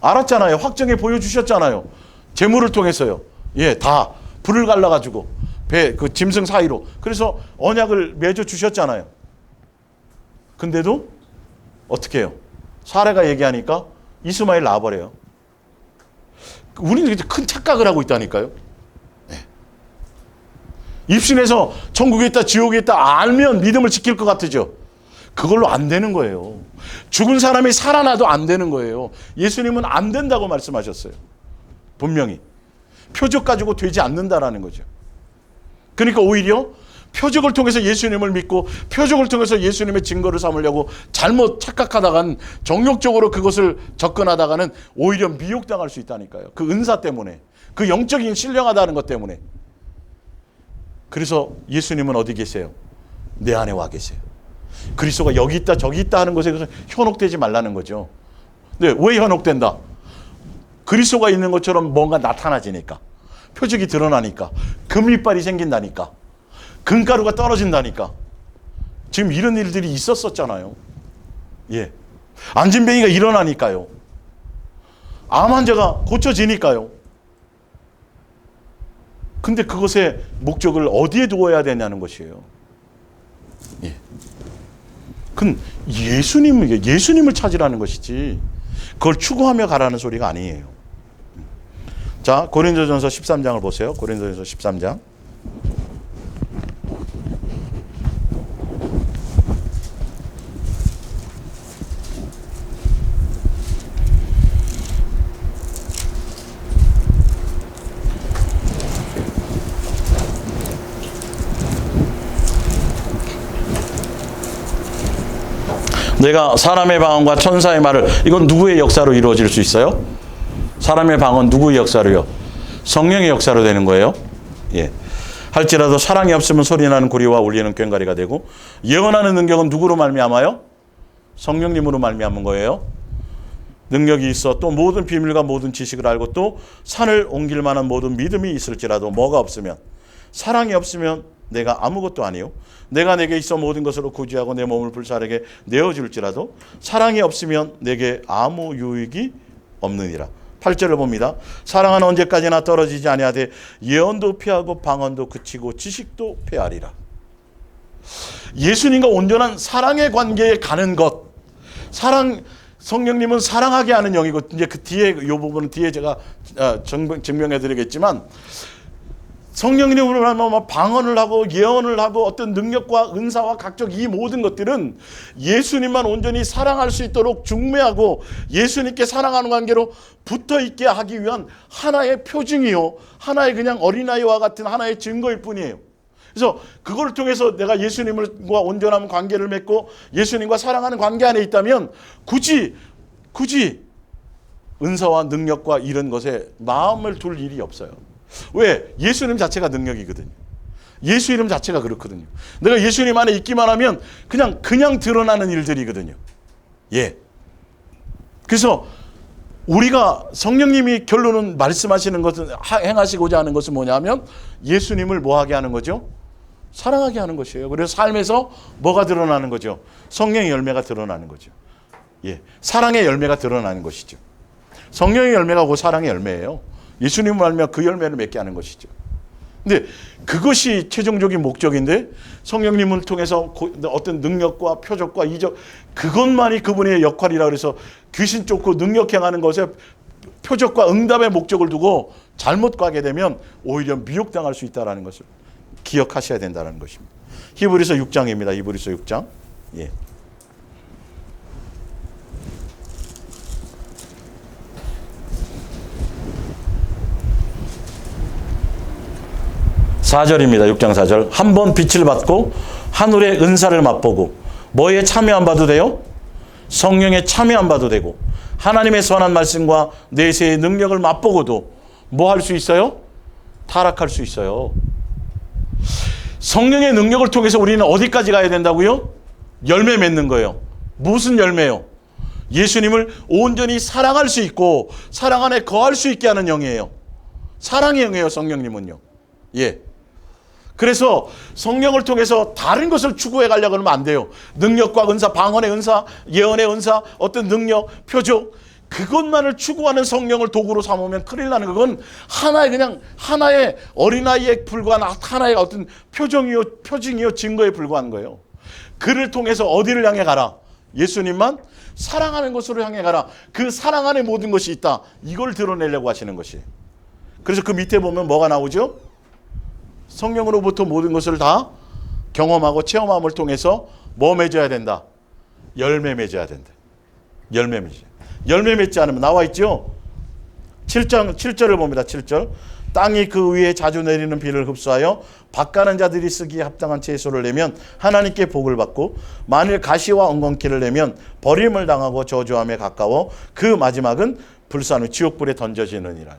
Speaker 1: 알았잖아요. 확정해 보여주셨잖아요. 재물을 통해서요. 예, 다 불을 갈라가지고 그 짐승 사이로. 그래서 언약을 맺어 주셨잖아요. 근데도 어떻게 해요? 사례가 얘기하니까 이스마엘 낳아버려요. 우리는 큰 착각을 하고 있다니까요. 네. 입신해서 천국에 있다 지옥에 있다 알면 믿음을 지킬 것 같으죠. 그걸로 안 되는 거예요. 죽은 사람이 살아나도 안 되는 거예요. 예수님은 안 된다고 말씀하셨어요. 분명히. 표적 가지고 되지 않는다라는 거죠. 그러니까 오히려 표적을 통해서 예수님을 믿고 표적을 통해서 예수님의 증거를 삼으려고 잘못 착각하다간 정욕적으로 그것을 접근하다가는 오히려 미혹당할 수 있다니까요. 그 은사 때문에, 그 영적인 신령하다는 것 때문에. 그래서 예수님은 어디 계세요? 내 안에 와 계세요. 그리스도가 여기 있다 저기 있다 하는 것에 현혹되지 말라는 거죠. 네, 왜 현혹된다? 그리스도가 있는 것처럼 뭔가 나타나지니까, 표적이 드러나니까, 금이빨이 생긴다니까, 금가루가 떨어진다니까. 지금 이런 일들이 있었었잖아요. 예. 안진뱅이가 일어나니까요. 암 환자가 고쳐지니까요. 근데 그것의 목적을 어디에 두어야 되냐는 것이에요. 예. 그건 예수님을 찾으라는 것이지 그걸 추구하며 가라는 소리가 아니에요. 자, 고린도전서 13장을 보세요. 고린도전서 13장. 내가 사람의 방언과 천사의 말을, 이건 누구의 역사로 이루어질 수 있어요? 사람의 방언 누구의 역사로요? 성령의 역사로 되는 거예요. 예. 할지라도 사랑이 없으면 소리나는 구리와 울리는 꽹과리가 되고, 예언하는 능력은 누구로 말미암아요? 성령님으로 말미암은 거예요. 능력이 있어 또 모든 비밀과 모든 지식을 알고 또 산을 옮길 만한 모든 믿음이 있을지라도 뭐가 없으면, 사랑이 없으면 내가 아무것도 아니요. 내가 내게 있어 모든 것으로 구제하고 내 몸을 불사르게 내어줄지라도 사랑이 없으면 내게 아무 유익이 없느니라. 8절을 봅니다. 사랑은 언제까지나 떨어지지 아니하되 예언도 피하고 방언도 그치고 지식도 패하리라. 예수님과 온전한 사랑의 관계에 가는 것. 성령님은 사랑하게 하는 영이고, 이제 그 뒤에 이 부분은 뒤에 제가 증명해 드리겠지만, 성령님으로 말하면 방언을 하고 예언을 하고 어떤 능력과 은사와 각종 이 모든 것들은 예수님만 온전히 사랑할 수 있도록 중매하고 예수님께 사랑하는 관계로 붙어 있게 하기 위한 하나의 표징이요, 하나의 그냥 어린아이와 같은 하나의 증거일 뿐이에요. 그래서 그걸 통해서 내가 예수님과 온전한 관계를 맺고 예수님과 사랑하는 관계 안에 있다면 굳이 은사와 능력과 이런 것에 마음을 둘 일이 없어요. 왜? 예수님 자체가 능력이거든요. 예수 이름 자체가 그렇거든요. 내가 예수님 안에 있기만 하면 그냥 드러나는 일들이거든요. 예. 그래서 우리가 성령님이 결론은 말씀하시는 것은, 행하시고자 하는 것은 뭐냐면 예수님을 뭐하게 하는 거죠? 사랑하게 하는 것이에요. 그래서 삶에서 뭐가 드러나는 거죠? 성령의 열매가 드러나는 거죠. 예. 사랑의 열매가 드러나는 것이죠. 성령의 열매가 그 사랑의 열매예요. 예수님을 알면 그 열매를 맺게 하는 것이죠. 근데 그것이 최종적인 목적인데, 성령님을 통해서 어떤 능력과 표적과 이적, 그것만이 그분의 역할이라 그래서 귀신 쫓고 능력 행하는 것에 표적과 응답의 목적을 두고 잘못 가게 되면 오히려 미혹당할 수 있다는 것을 기억하셔야 된다는 것입니다. 히브리서 6장입니다. 히브리서 6장. 예. 4절입니다. 6장 4절. 한 번 빛을 받고 하늘의 은사를 맛보고 뭐에 참여한 바도 돼요? 성령에 참여한 바도 되고 하나님의 선한 말씀과 내세의 능력을 맛보고도 뭐 할 수 있어요? 타락할 수 있어요. 성령의 능력을 통해서 우리는 어디까지 가야 된다고요? 열매 맺는 거예요. 무슨 열매요? 예수님을 온전히 사랑할 수 있고 사랑 안에 거할 수 있게 하는 영이에요. 사랑의 영이에요. 성령님은요. 예. 그래서 성령을 통해서 다른 것을 추구해 가려고 하면 안 돼요. 능력과 은사, 방언의 은사, 예언의 은사, 어떤 능력, 표적, 그것만을 추구하는 성령을 도구로 삼으면 큰일 나는, 그건 하나의 어린아이에 불과한 하나의 어떤 표징이요, 증거에 불과한 거예요. 그를 통해서 어디를 향해 가라? 예수님만 사랑하는 것으로 향해 가라. 그 사랑 안에 모든 것이 있다. 이걸 드러내려고 하시는 것이에요. 그래서 그 밑에 보면 뭐가 나오죠? 성령으로부터 모든 것을 다 경험하고 체험함을 통해서 뭐 맺어야 된다? 열매 맺어야 된다. 열매 맺지 않으면 나와 있죠? 7절을 봅니다. 7절. 땅이 그 위에 자주 내리는 비를 흡수하여 밭가는 자들이 쓰기에 합당한 채소를 내면 하나님께 복을 받고, 만일 가시와 엉겅퀴를 내면 버림을 당하고 저주함에 가까워 그 마지막은 불사는 지옥불에 던져지느니라.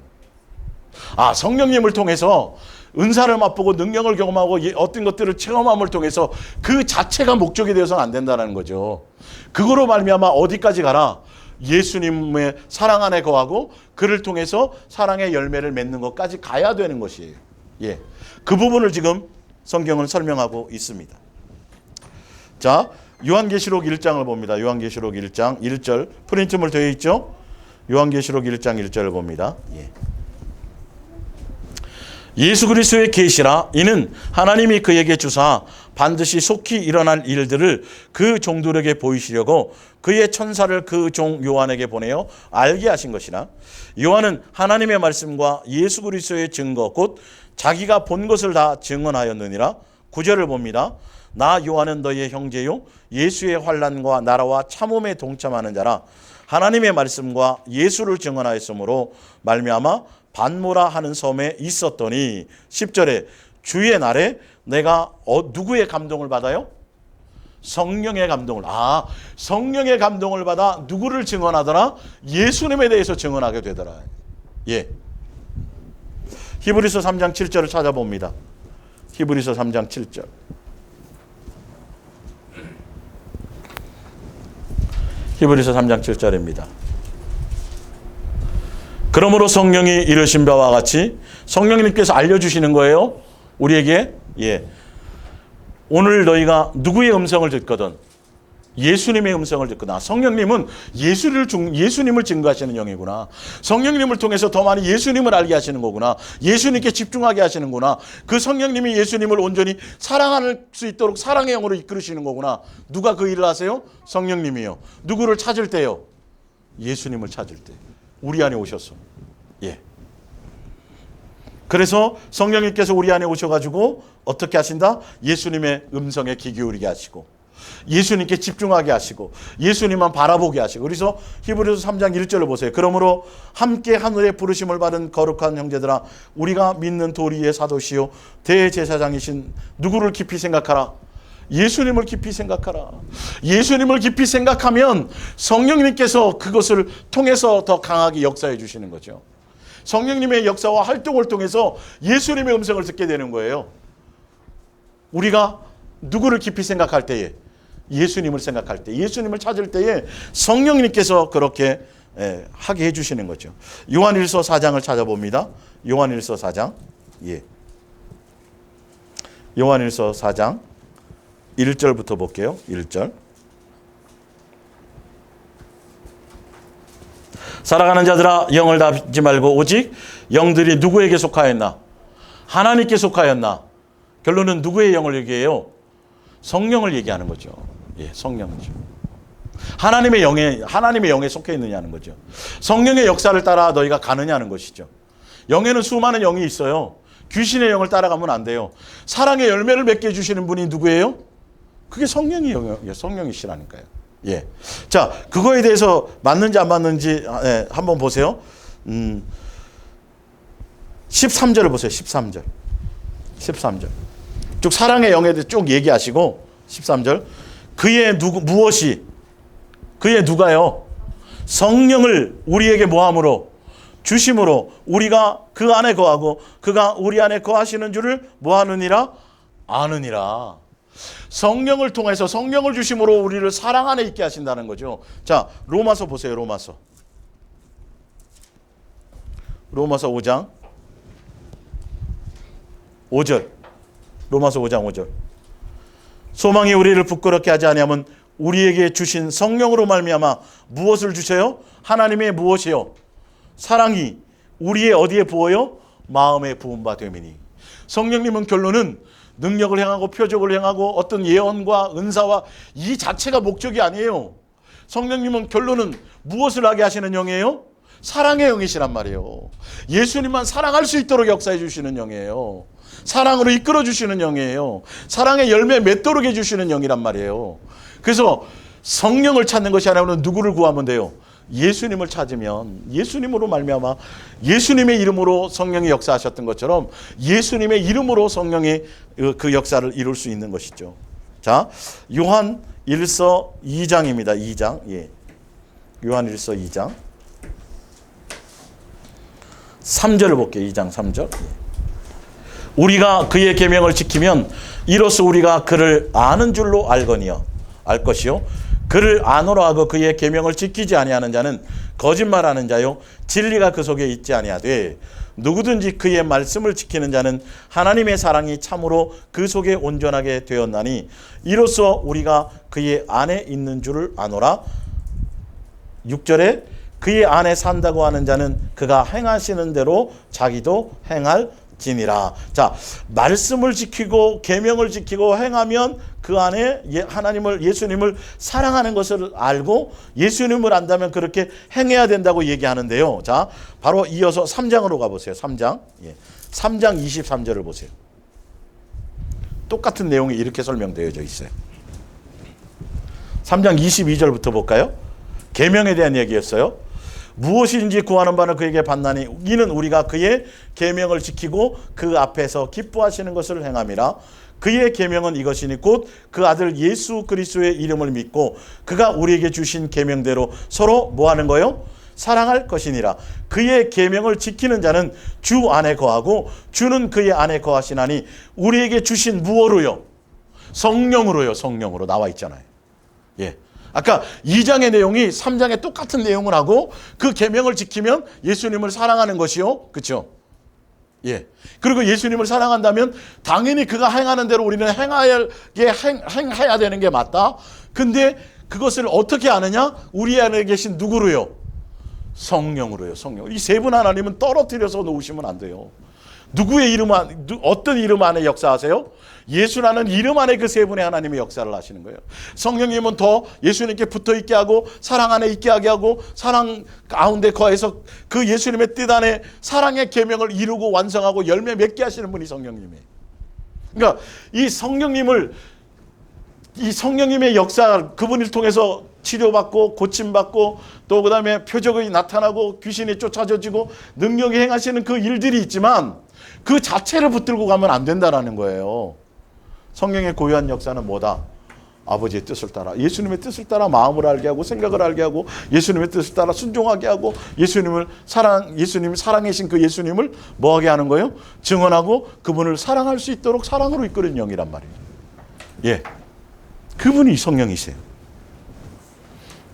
Speaker 1: 아, 성령님을 통해서 은사를 맛보고 능력을 경험하고 어떤 것들을 체험함을 통해서 그 자체가 목적이 되어서는 안 된다는 거죠. 그거로 말미암아 어디까지 가라? 예수님의 사랑 안에 거하고 그를 통해서 사랑의 열매를 맺는 것까지 가야 되는 것이에요. 예, 그 부분을 지금 성경은 설명하고 있습니다. 자, 요한계시록 1장을 봅니다. 요한계시록 1장 1절 프린트물 되어 있죠? 요한계시록 1장 1절을 봅니다. 예. 예수 그리스도의 계시라. 이는 하나님이 그에게 주사 반드시 속히 일어날 일들을 그 종들에게 보이시려고 그의 천사를 그 종 요한에게 보내어 알게 하신 것이라. 요한은 하나님의 말씀과 예수 그리스도의 증거 곧 자기가 본 것을 다 증언하였느니라. 9절을 봅니다. 나 요한은 너희의 형제요 예수의 환난과 나라와 참음에 동참하는 자라. 하나님의 말씀과 예수를 증언하였으므로 말미암아 반모라 하는 섬에 있었더니. 10절에 주의 날에 내가 누구의 감동을 받아요? 성령의 감동을. 성령의 감동을 받아 누구를 증언하더라? 예수님에 대해서 증언하게 되더라. 예. 히브리서 3장 7절을 찾아봅니다. 히브리서 3장 7절. 히브리서 3장 7절입니다. 그러므로 성령이 이르신 바와 같이 성령님께서 알려주시는 거예요. 우리에게. 예. 오늘 너희가 누구의 음성을 듣거든 예수님의 음성을 듣거나 성령님은 예수님을 증거하시는 영이구나. 성령님을 통해서 더 많이 예수님을 알게 하시는 거구나. 예수님께 집중하게 하시는구나. 그 성령님이 예수님을 온전히 사랑할 수 있도록 사랑의 영으로 이끌으시는 거구나. 누가 그 일을 하세요? 성령님이요. 누구를 찾을 때요? 예수님을 찾을 때. 우리 안에 오셨어. 예. 그래서 성령님께서 우리 안에 오셔가지고 어떻게 하신다? 예수님의 음성에 귀 기울이게 하시고 예수님께 집중하게 하시고 예수님만 바라보게 하시고. 그래서 히브리서 3장 1절을 보세요. 그러므로 함께 하늘의 부르심을 받은 거룩한 형제들아 우리가 믿는 도리의 사도시요 대제사장이신 누구를 깊이 생각하라? 예수님을 깊이 생각하라. 예수님을 깊이 생각하면 성령님께서 그것을 통해서 더 강하게 역사해 주시는 거죠. 성령님의 역사와 활동을 통해서 예수님의 음성을 듣게 되는 거예요. 우리가 누구를 깊이 생각할 때에, 예수님을 생각할 때, 예수님을 찾을 때에 성령님께서 그렇게 하게 해주시는 거죠. 요한일서 4장을 찾아봅니다. 요한일서 4장. 예. 요한일서 4장 1절부터 볼게요. 1절. 살아가는 자들아 영을 담지 말고 오직 영들이 누구에게 속하였나? 하나님께 속하였나? 결론은 누구의 영을 얘기해요? 성령을 얘기하는 거죠. 예, 성령이죠. 하나님의 영에 속해 있느냐는 거죠. 성령의 역사를 따라 너희가 가느냐는 것이죠. 영에는 수많은 영이 있어요. 귀신의 영을 따라가면 안 돼요. 사랑의 열매를 맺게 해주시는 분이 누구예요? 그게 성령이시라니까요. 예. 자, 그거에 대해서 맞는지 안 맞는지 한번 보세요. 13절을 보세요. 13절. 쭉 사랑의 영에 대해 쭉 얘기하시고 13절. 그의 무엇이? 그의 누가요? 성령을 우리에게 뭐함으로? 주심으로 우리가 그 안에 거하고 그가 우리 안에 거하시는 줄을 뭐하느니라? 아느니라. 성령을 통해서 성령을 주심으로 우리를 사랑 안에 있게 하신다는 거죠. 자, 로마서 보세요. 로마서 5장 5절. 로마서 5장 5절. 소망이 우리를 부끄럽게 하지 아니하면 우리에게 주신 성령으로 말미암아 무엇을 주세요? 하나님의 무엇이요? 사랑이 우리의 어디에 부어요? 마음에 부은 바 됨이니. 성령님은 결론은 능력을 행하고 표적을 행하고 어떤 예언과 은사와 이 자체가 목적이 아니에요. 성령님은 결론은 무엇을 하게 하시는 영이에요? 사랑의 영이시란 말이에요. 예수님만 사랑할 수 있도록 역사해 주시는 영이에요. 사랑으로 이끌어 주시는 영이에요. 사랑의 열매 맺도록 해주시는 영이란 말이에요. 그래서 성령을 찾는 것이 아니라 누구를 구하면 돼요? 예수님을 찾으면 예수님으로 말미암아 예수님의 이름으로 성령이 역사하셨던 것처럼 예수님의 이름으로 성령이 그 역사를 이룰 수 있는 것이죠. 자, 요한 1서 2장입니다. 2장. 예. 요한 1서 2장 3절을 볼게요. 2장 3절. 우리가 그의 계명을 지키면 이로써 우리가 그를 아는 줄로 알거니와 알 것이요 그를 아노라 하고 그의 계명을 지키지 아니하는 자는 거짓말하는 자요 진리가 그 속에 있지 아니하되 누구든지 그의 말씀을 지키는 자는 하나님의 사랑이 참으로 그 속에 온전하게 되었나니 이로써 우리가 그의 안에 있는 줄을 아노라. 6절에 그의 안에 산다고 하는 자는 그가 행하시는 대로 자기도 행할 지니라. 자, 말씀을 지키고 계명을 지키고 행하면 그 안에 하나님을 예수님을 사랑하는 것을 알고 예수님을 안다면 그렇게 행해야 된다고 얘기하는데요. 자, 바로 이어서 3장으로 가보세요. 3장. 예. 3장 23절을 보세요. 똑같은 내용이 이렇게 설명되어져 있어요. 3장 22절부터 볼까요? 계명에 대한 얘기였어요. 무엇인지 구하는 바는 그에게 받나니 이는 우리가 그의 계명을 지키고 그 앞에서 기뻐하시는 것을 행함이라. 그의 계명은 이것이니 곧 그 아들 예수 그리스도의 이름을 믿고 그가 우리에게 주신 계명대로 서로 뭐 하는 거요? 사랑할 것이니라. 그의 계명을 지키는 자는 주 안에 거하고 주는 그의 안에 거하시나니 우리에게 주신 무엇로요? 성령으로요. 성령으로 나와 있잖아요. 예. 아까 2장의 내용이 3장에 똑같은 내용을 하고 그 계명을 지키면 예수님을 사랑하는 것이요. 그렇죠? 예. 그리고 예수님을 사랑한다면 당연히 그가 행하는 대로 우리는 행해야 되는 게 맞다. 근데 그것을 어떻게 아느냐? 우리 안에 계신 누구로요? 성령으로요. 성령. 이 세 분 하나님은 떨어뜨려서 놓으시면 안 돼요. 누구의 이름 안, 어떤 이름 안에 역사하세요? 예수라는 이름 안에 그 세 분의 하나님의 역사를 하시는 거예요. 성령님은 더 예수님께 붙어 있게 하고 사랑 안에 있게 하게 하고 사랑 가운데 거해서 그 예수님의 뜻 안에 사랑의 계명을 이루고 완성하고 열매 맺게 하시는 분이 성령님이에요. 그러니까 이 성령님의 역사, 그분을 통해서 치료받고 고침받고 또 그 다음에 표적이 나타나고 귀신이 쫓아져지고 능력이 행하시는 그 일들이 있지만 그 자체를 붙들고 가면 안 된다라는 거예요. 성령의 고유한 역사는 뭐다? 아버지의 뜻을 따라, 예수님의 뜻을 따라 마음을 알게 하고 생각을 알게 하고 예수님의 뜻을 따라 순종하게 하고 예수님이 사랑이신 그 예수님을 뭐하게 하는 거예요? 증언하고 그분을 사랑할 수 있도록 사랑으로 이끄는 영이란 말이에요. 예, 그분이 성령이세요.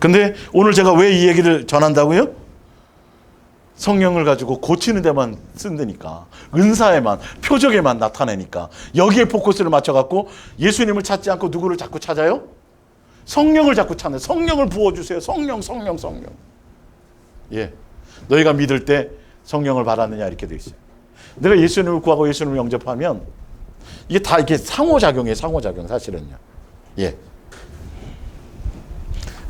Speaker 1: 근데 오늘 제가 왜 이 얘기를 전한다고요? 성령을 가지고 고치는 데만 쓴다니까, 은사에만, 표적에만 나타내니까 여기에 포커스를 맞춰갖고 예수님을 찾지 않고 누구를 자꾸 찾아요? 성령을 자꾸 찾는, 성령을 부어주세요. 성령. 예, 너희가 믿을 때 성령을 받았느냐 이렇게 돼 있어요. 내가 예수님을 구하고 예수님을 영접하면 이게 다 이렇게 상호작용이에요. 상호작용 사실은요. 예.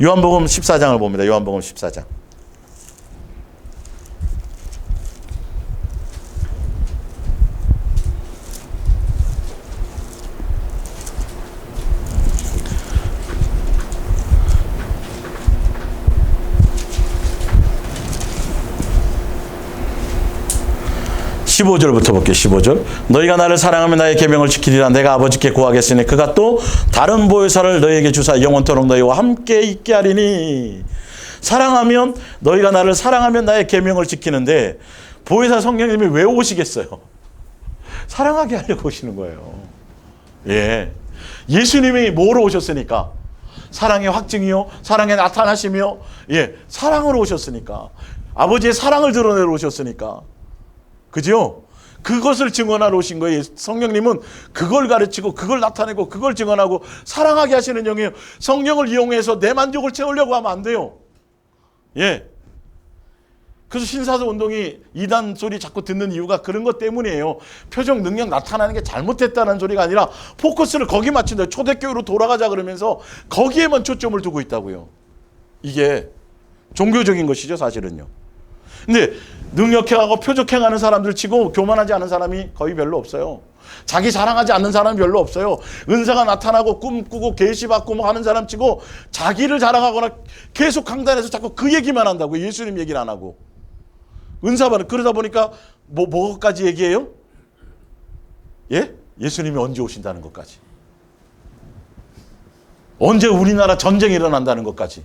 Speaker 1: 요한복음 14장을 봅니다. 요한복음 14장. 15절부터 볼게요. 15절. 너희가 나를 사랑하면 나의 계명을 지키리라. 내가 아버지께 구하겠으니 그가 또 다른 보혜사를 너희에게 주사 영원토록 너희와 함께 있게 하리니. 사랑하면, 너희가 나를 사랑하면 나의 계명을 지키는데 보혜사 성령님이 왜 오시겠어요? 사랑하게 하려고 오시는 거예요. 예. 예수님이 뭐로 오셨으니까? 사랑의 확증이요, 사랑의 나타나시며, 예, 사랑으로 오셨으니까, 아버지의 사랑을 드러내러 오셨으니까, 그죠? 그것을 증언하러 오신 거예요. 성령님은 그걸 가르치고 그걸 나타내고 그걸 증언하고 사랑하게 하시는 영이에요. 성령을 이용해서 내 만족을 채우려고 하면 안 돼요. 예. 그래서 신사도 운동이 이단 소리 자꾸 듣는 이유가 그런 것 때문이에요. 표적 능력 나타나는 게 잘못됐다는 소리가 아니라 포커스를 거기 맞춘다. 초대교회로 돌아가자 그러면서 거기에만 초점을 두고 있다고요. 이게 종교적인 것이죠, 사실은요. 근데 능력행하고 표적행하는 사람들 치고 교만하지 않은 사람이 거의 별로 없어요. 자기 자랑하지 않는 사람이 별로 없어요. 은사가 나타나고 꿈꾸고 계시받고 뭐 하는 사람 치고 자기를 자랑하거나 계속 강단에서 자꾸 그 얘기만 한다고, 예수님 얘기를 안 하고. 은사받는, 그러다 보니까 뭐까지 얘기해요? 예? 예수님이 언제 오신다는 것까지. 언제 우리나라 전쟁이 일어난다는 것까지.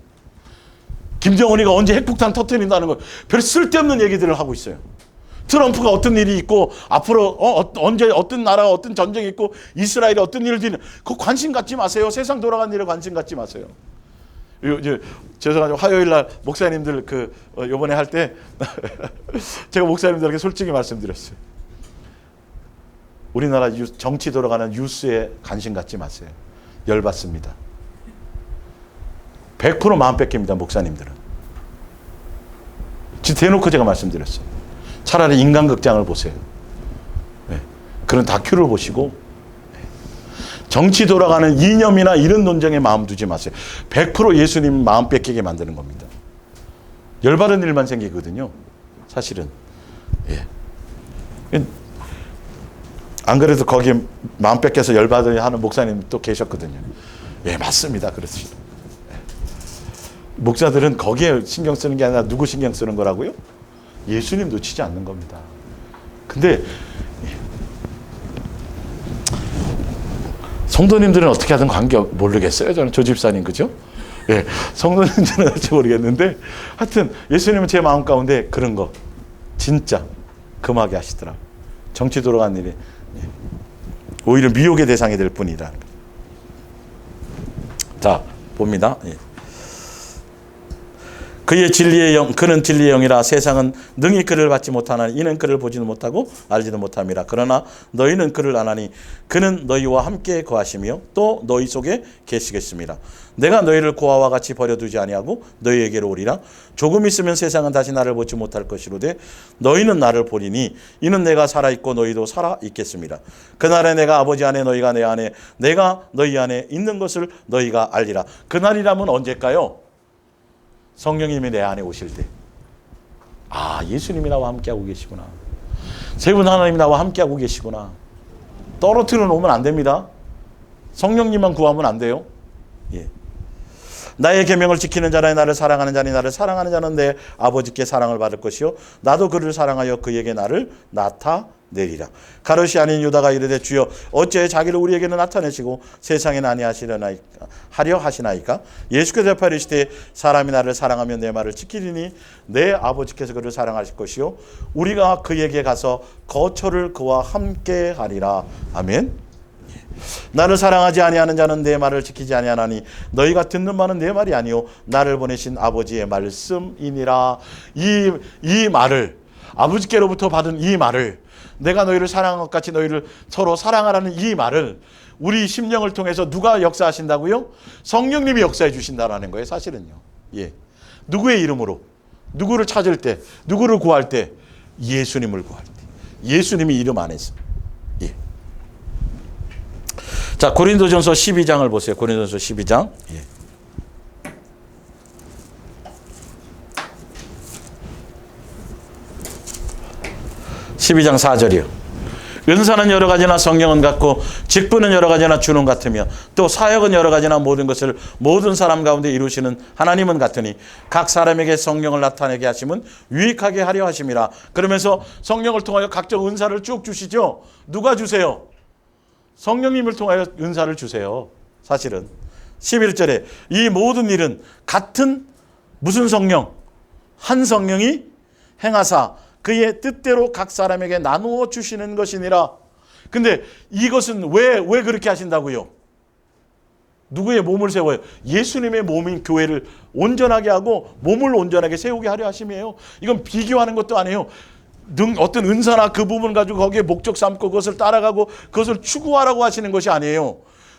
Speaker 1: 김정은이가 언제 핵폭탄 터뜨린다는 거, 별 쓸데없는 얘기들을 하고 있어요. 트럼프가 어떤 일이 있고 앞으로 언제 어떤 나라가 어떤 전쟁이 있고 이스라엘이 어떤 일들이, 그거 관심 갖지 마세요. 세상 돌아가는 일에 관심 갖지 마세요. 죄송하지만 화요일 날 목사님들 요번에 할 때 제가 목사님들에게 솔직히 말씀드렸어요. 우리나라 정치 돌아가는 뉴스에 관심 갖지 마세요. 열받습니다. 100% 마음 뺏깁니다, 목사님들은. 대놓고 제가 말씀드렸어요. 차라리 인간극장을 보세요. 네. 그런 다큐를 보시고, 네. 정치 돌아가는 이념이나 이런 논쟁에 마음 두지 마세요. 100% 예수님 마음 뺏기게 만드는 겁니다. 열받은 일만 생기거든요, 사실은. 예. 안 그래도 거기 마음 뺏겨서 열받으려 하는 목사님 또 계셨거든요. 예, 맞습니다. 그렇습니다. 목사들은 거기에 신경 쓰는 게 아니라 누구 신경 쓰는 거라고요? 예수님 놓치지 않는 겁니다. 근데 성도님들은 어떻게 하든 관계 모르겠어요. 저는 조 집사님, 그죠? 예, 성도님들은 할지 모르겠는데 하여튼 예수님은 제 마음 가운데 그런 거 진짜 금하게 하시더라고요. 정치 돌아간 일이 오히려 미혹의 대상이 될 뿐이다. 자, 봅니다. 예. 그의 진리의 영, 그는 진리의 영이라 세상은 능히 그를 받지 못하나니 이는 그를 보지도 못하고 알지도 못함이라. 그러나 너희는 그를 아나니 그는 너희와 함께 거하시며 또 너희 속에 계시겠습니다. 내가 너희를 고아와 같이 버려두지 아니하고 너희에게로 오리라. 조금 있으면 세상은 다시 나를 보지 못할 것이로되 너희는 나를 보리니 이는 내가 살아있고 너희도 살아있겠습니다. 그날에 내가 아버지 안에 너희가 내 안에 내가 너희 안에 있는 것을 너희가 알리라. 그날이라면 언제일까요? 성령님이 내 안에 오실 때, 아, 예수님이 나와 함께하고 계시구나. 세 분 하나님이 나와 함께하고 계시구나. 떨어뜨려 놓으면 안 됩니다. 성령님만 구하면 안 돼요. 예. 나의 계명을 지키는 자라 나를 사랑하는 자니 나를 사랑하는 자는 내 아버지께 사랑을 받을 것이요 나도 그를 사랑하여 그에게 나를 나타내리라. 가롯이 아닌 유다가 이르되 주여 어째 자기를 우리에게는 나타내시고 세상에는 아니하려 하시나이까. 예수께서 대답하시되 사람이 나를 사랑하면 내 말을 지키리니 내 아버지께서 그를 사랑하실 것이요 우리가 그에게 가서 거처를 그와 함께 하리라. 아멘. 나를 사랑하지 아니하는 자는 내 말을 지키지 아니하나니 너희가 듣는 말은 내 말이 아니요 나를 보내신 아버지의 말씀이니라. 이 말을, 아버지께로부터 받은 이 말을, 내가 너희를 사랑한 것 같이 너희를 서로 사랑하라는 이 말을 우리 심령을 통해서 누가 역사하신다고요? 성령님이 역사해 주신다라는 거예요. 사실은요. 예. 누구의 이름으로, 누구를 찾을 때, 누구를 구할 때, 예수님을 구할 때, 예수님이 이름 안에서. 예. 자, 고린도전서 12장을 보세요. 고린도전서 12장. 예. (12장 4절이요) 은사는 여러 가지나 성령은 같고 직분은 여러 가지나 주는 같으며 또 사역은 여러 가지나 모든 것을 모든 사람 가운데 이루시는 하나님은 같으니 각 사람에게 성령을 나타내게 하심은 유익하게 하려 하심이라. 그러면서 성령을 통하여 각종 은사를 쭉 주시죠. 누가 주세요? 성령님을 통하여 은사를 주세요. 사실은 11절에 이 모든 일은 같은 무슨 성령? 한 성령이 행하사 그의 뜻대로 각 사람에게 나누어 주시는 것이니라. 근데 이것은 왜 그렇게 하신다고요? 누구의 몸을 세워요? 예수님의 몸인 교회를 온전하게 하고 몸을 온전하게 세우게 하려 하심이에요. 이건 비교하는 것도 아니에요. 어떤 은사나 그 부분을 가지고 거기에 목적 삼고 그것을 따라가고 그것을 추구하라고 하시는 것이 아니에요.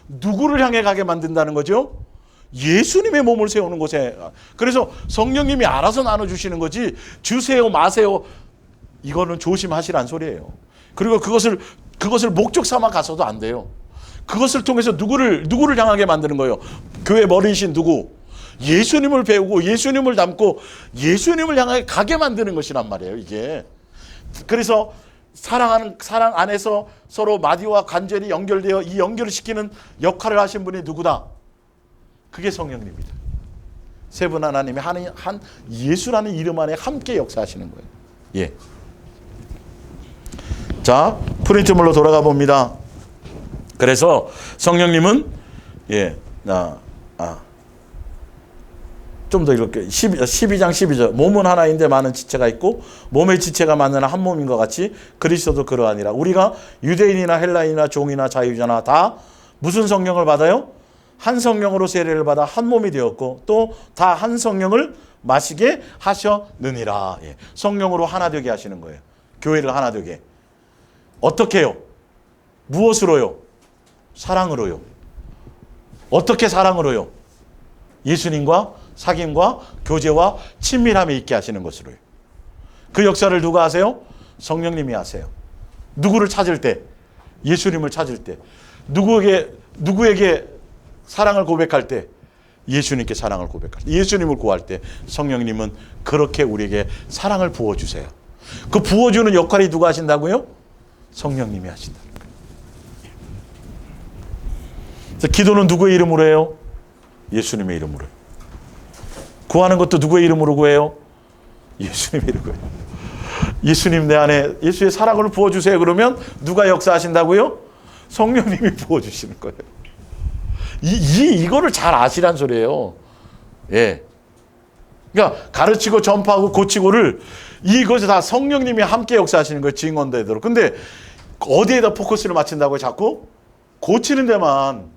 Speaker 1: 누구를 향해 가게 만든다는 거죠? 예수님의 몸을 세우는 곳에. 그래서 성령님이 알아서 나눠주시는 거지 주세요 마세요 이거는 조심하시란 소리예요. 그리고 그것을 목적 삼아 가서도 안 돼요. 그것을 통해서 누구를 향하게 만드는 거예요? 교회 머리이신 누구? 예수님을 배우고 예수님을 닮고 예수님을 향하게 가게 만드는 것이란 말이에요. 이게. 그래서 사랑 안에서 서로 마디와 간절히 연결되어 이 연결을 시키는 역할을 하신 분이 누구다? 그게 성령님입니다. 세 분 하나님이 한 예수라는 이름 안에 함께 역사하시는 거예요. 예. 자, 프린트물로 돌아가 봅니다. 그래서 성령님은 좀 더 이렇게 12장 12절 몸은 하나인데 많은 지체가 있고 몸의 지체가 많으나 한 몸인 것 같이 그리스도도 그러하니라. 우리가 유대인이나 헬라인이나 종이나 자유자나 다 무슨 성령을 받아요? 한 성령으로 세례를 받아 한 몸이 되었고 또 다 한 성령을 마시게 하셨느니라. 예. 성령으로 하나 되게 하시는 거예요. 교회를 하나 되게. 어떻게 해요? 무엇으로요? 사랑으로요. 어떻게 사랑으로요? 예수님과 사귐과 교제와 친밀함에 있게 하시는 것으로요. 그 역사를 누가 하세요? 성령님이 하세요. 누구를 찾을 때? 예수님을 찾을 때. 누구에게 사랑을 고백할 때? 예수님께 사랑을 고백할 때. 예수님을 구할 때 성령님은 그렇게 우리에게 사랑을 부어주세요. 그 부어주는 역할이 누가 하신다고요? 성령님이 하신다. 그래서 기도는 누구의 이름으로 해요? 예수님의 이름으로. 구하는 것도 누구의 이름으로 구해요? 예수님의 이름으로. 예수님 내 안에 예수의 사랑을 부어주세요. 그러면 누가 역사하신다고요? 성령님이 부어주시는 거예요. 이거를 잘 아시란 소리예요. 예. 그러니까 가르치고 전파하고 고치고를 이것이 다 성령님이 함께 역사하시는 거예요. 증언되도록. 근데 어디에다 포커스를 맞춘다고요? 자꾸 고치는 데만,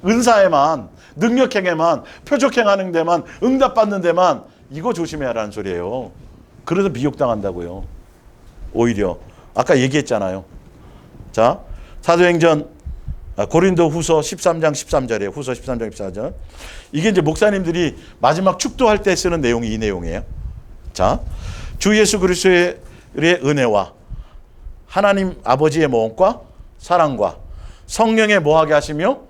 Speaker 1: 은사에만, 능력행에만, 표적행하는 데만, 응답받는 데만, 이거 조심해야라는 소리예요. 그래서 미혹당한다고요. 오히려 아까 얘기했잖아요. 자, 사도행전 고린도 후서 13장 13절이에요. 후서 13장 14절. 이게 이제 목사님들이 마지막 축도할 때 쓰는 내용이 이 내용이에요. 자, 주 예수 그리스도의 은혜와 하나님 아버지의 모험과 사랑과 성령의 뭐하게 하시며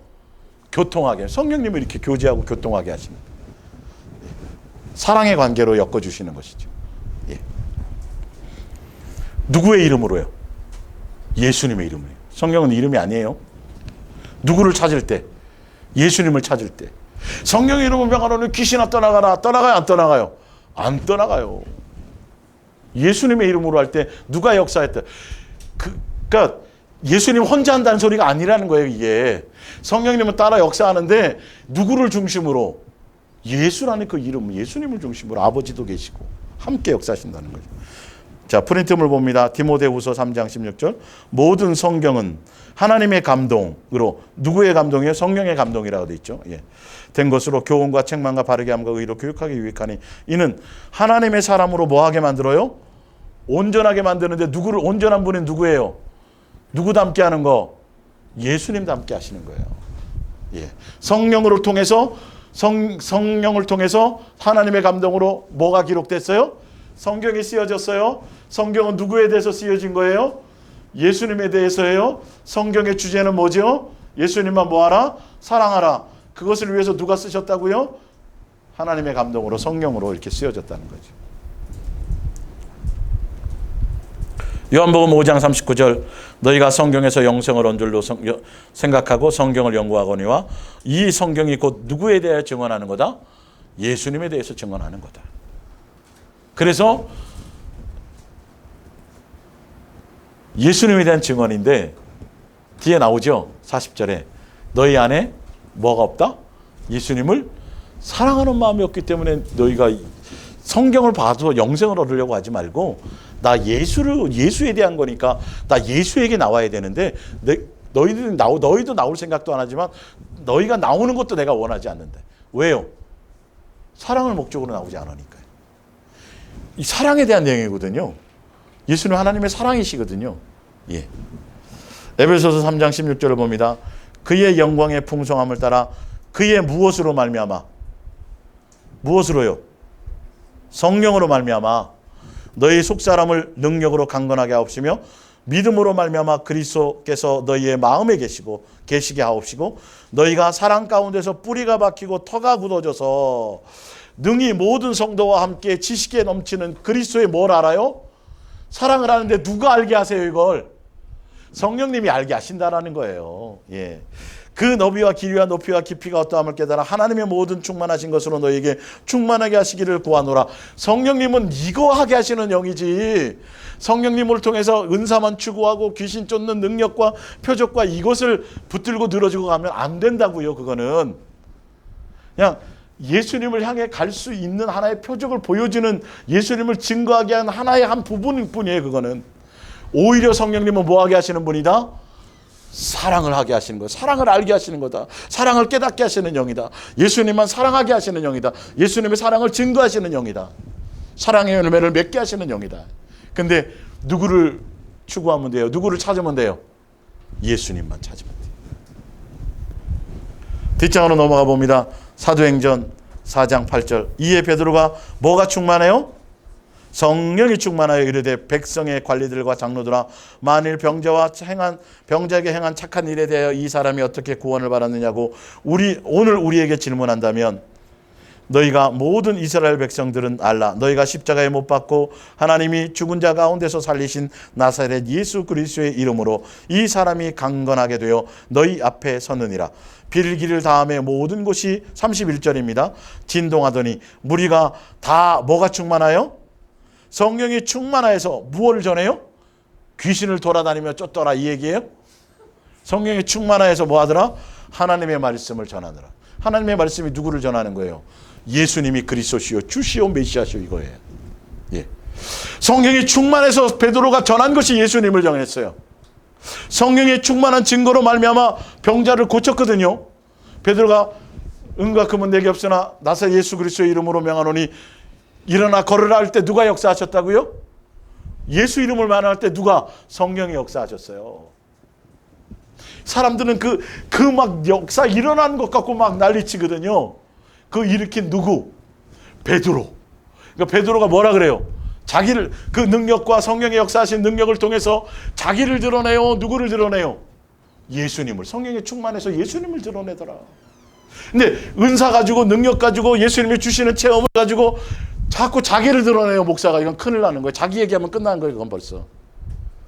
Speaker 1: 교통하게, 성령님을 이렇게 교제하고 교통하게 하십니다. 사랑의 관계로 엮어주시는 것이죠. 예. 누구의 이름으로요? 예수님의 이름으로요. 성령은 이름이 아니에요. 누구를 찾을 때? 예수님을 찾을 때. 성령의 이름을 명하노니 귀신아 떠나가라. 떠나가요? 안 떠나가요? 안 떠나가요. 예수님의 이름으로 할 때 누가 역사했다. 그러니까 예수님 혼자 한다는 소리가 아니라는 거예요. 이게 성령님은 따라 역사하는데 누구를 중심으로? 예수라는 그 이름, 예수님을 중심으로 아버지도 계시고 함께 역사하신다는 거죠. 자, 프린트물 봅니다. 디모데후서 3장 16절. 모든 성경은 하나님의 감동으로, 누구의 감동이에요? 성령의 감동이라고 되어 있죠. 예. 된 것으로 교훈과 책망과 바르게 함과 의로 교육하기 유익하니 이는 하나님의 사람으로 뭐하게 만들어요? 온전하게 만드는데 누구를, 온전한 분이 누구예요? 누구 닮게 하는 거? 예수님 닮게 하시는 거예요. 예. 성령으로 통해서 성령을 통해서 하나님의 감동으로 뭐가 기록됐어요? 성경이 쓰여졌어요. 성경은 누구에 대해서 쓰여진 거예요? 예수님에 대해서예요. 성경의 주제는 뭐죠? 예수님만 뭐하라? 사랑하라. 그것을 위해서 누가 쓰셨다고요? 하나님의 감동으로, 성령으로 이렇게 쓰여졌다는 거죠. 요한복음 5장 39절. 너희가 성경에서 영생을 온 줄로 생각하고 성경을 연구하거니와 이 성경이 곧 누구에 대해 증언하는 거다? 예수님에 대해서 증언하는 거다. 그래서 예수님에 대한 증언인데 뒤에 나오죠. 40절에 너희 안에 뭐가 없다? 예수님을 사랑하는 마음이 없기 때문에 너희가 성경을 봐도 영생을 얻으려고 하지 말고 나 예수에 대한 거니까 나 예수에게 나와야 되는데 너희도 나올 생각도 안 하지만 너희가 나오는 것도 내가 원하지 않는데. 왜요? 사랑을 목적으로 나오지 않으니까요. 이 사랑에 대한 내용이거든요. 예수는 하나님의 사랑이시거든요. 예. 에베소서 3장 16절을 봅니다. 그의 영광의 풍성함을 따라 그의 무엇으로 말미암아? 무엇으로요? 성령으로 말미암아 너희 속사람을 능력으로 강건하게 하옵시며 믿음으로 말미암아 그리스도께서 너희의 마음에 계시게 하옵시고 너희가 사랑 가운데서 뿌리가 박히고 터가 굳어져서 능히 모든 성도와 함께 지식에 넘치는 그리스도의 뭘 알아요? 사랑을 하는데 누가 알게 하세요 이걸? 성령님이 알게 하신다라는 거예요. 예. 그 너비와 길이와 높이와 깊이가 어떠함을 깨달아 하나님의 모든 충만하신 것으로 너에게 충만하게 하시기를 구하노라. 성령님은 이거 하게 하시는 영이지 성령님을 통해서 은사만 추구하고 귀신 쫓는 능력과 표적과 이것을 붙들고 늘어지고 가면 안 된다고요. 그거는 그냥 예수님을 향해 갈 수 있는 하나의 표적을 보여주는, 예수님을 증거하게 하는 하나의 한 부분일 뿐이에요. 그거는 오히려 성령님은 뭐하게 하시는 분이다? 사랑을 하게 하시는 거다. 사랑을 알게 하시는 거다. 사랑을 깨닫게 하시는 영이다. 예수님만 사랑하게 하시는 영이다. 예수님의 사랑을 증거하시는 영이다. 사랑의 열매를 맺게 하시는 영이다. 근데 누구를 추구하면 돼요? 누구를 찾으면 돼요? 예수님만 찾으면 돼요. 뒷장으로 넘어가 봅니다. 사도행전 4장 8절. 이에 베드로가 뭐가 충만해요? 성령이 충만하여 이르되 백성의 관리들과 장로들아 만일 병자에게 행한 착한 일에 대하여 이 사람이 어떻게 구원을 받았느냐고 오늘 우리에게 질문한다면 너희가 모든 이스라엘 백성들은 알라. 너희가 십자가에 못 박고 하나님이 죽은 자 가운데서 살리신 나사렛 예수 그리스도의 이름으로 이 사람이 강건하게 되어 너희 앞에 서느니라. 빌기를 다음에 모든 곳이 31절입니다. 진동하더니 무리가 다 뭐가 충만하여? 성령이 충만하여서 무엇을 전해요? 귀신을 돌아다니며 쫓더라 이 얘기예요. 성령이 충만하여서 뭐 하더라? 하나님의 말씀을 전하더라. 하나님의 말씀이 누구를 전하는 거예요? 예수님이 그리스도시요 주시요 메시아시요 이거예요. 예. 성령이 충만해서 베드로가 전한 것이 예수님을 정했어요. 성령의 충만한 증거로 말미암아 병자를 고쳤거든요. 베드로가 은과 금은 내게 없으나 나사 예수 그리스도의 이름으로 명하노니 일어나 걸으라 할 때 누가 역사하셨다고요? 예수 이름을 말할 때 누가? 성령이 역사하셨어요. 사람들은 그 막 역사 일어나는 것 갖고 막 난리치거든요. 그 일으킨 누구? 베드로. 그러니까 베드로가 뭐라 그래요? 자기를, 그 능력과 성령의 역사하신 능력을 통해서 자기를 드러내요. 누구를 드러내요? 예수님을. 성령에 충만해서 예수님을 드러내더라. 근데 은사 가지고 능력 가지고 예수님이 주시는 체험을 가지고 자꾸 자기를 드러내요. 목사가. 이건 큰일 나는 거예요. 자기 얘기하면 끝나는 거예요. 그건 벌써.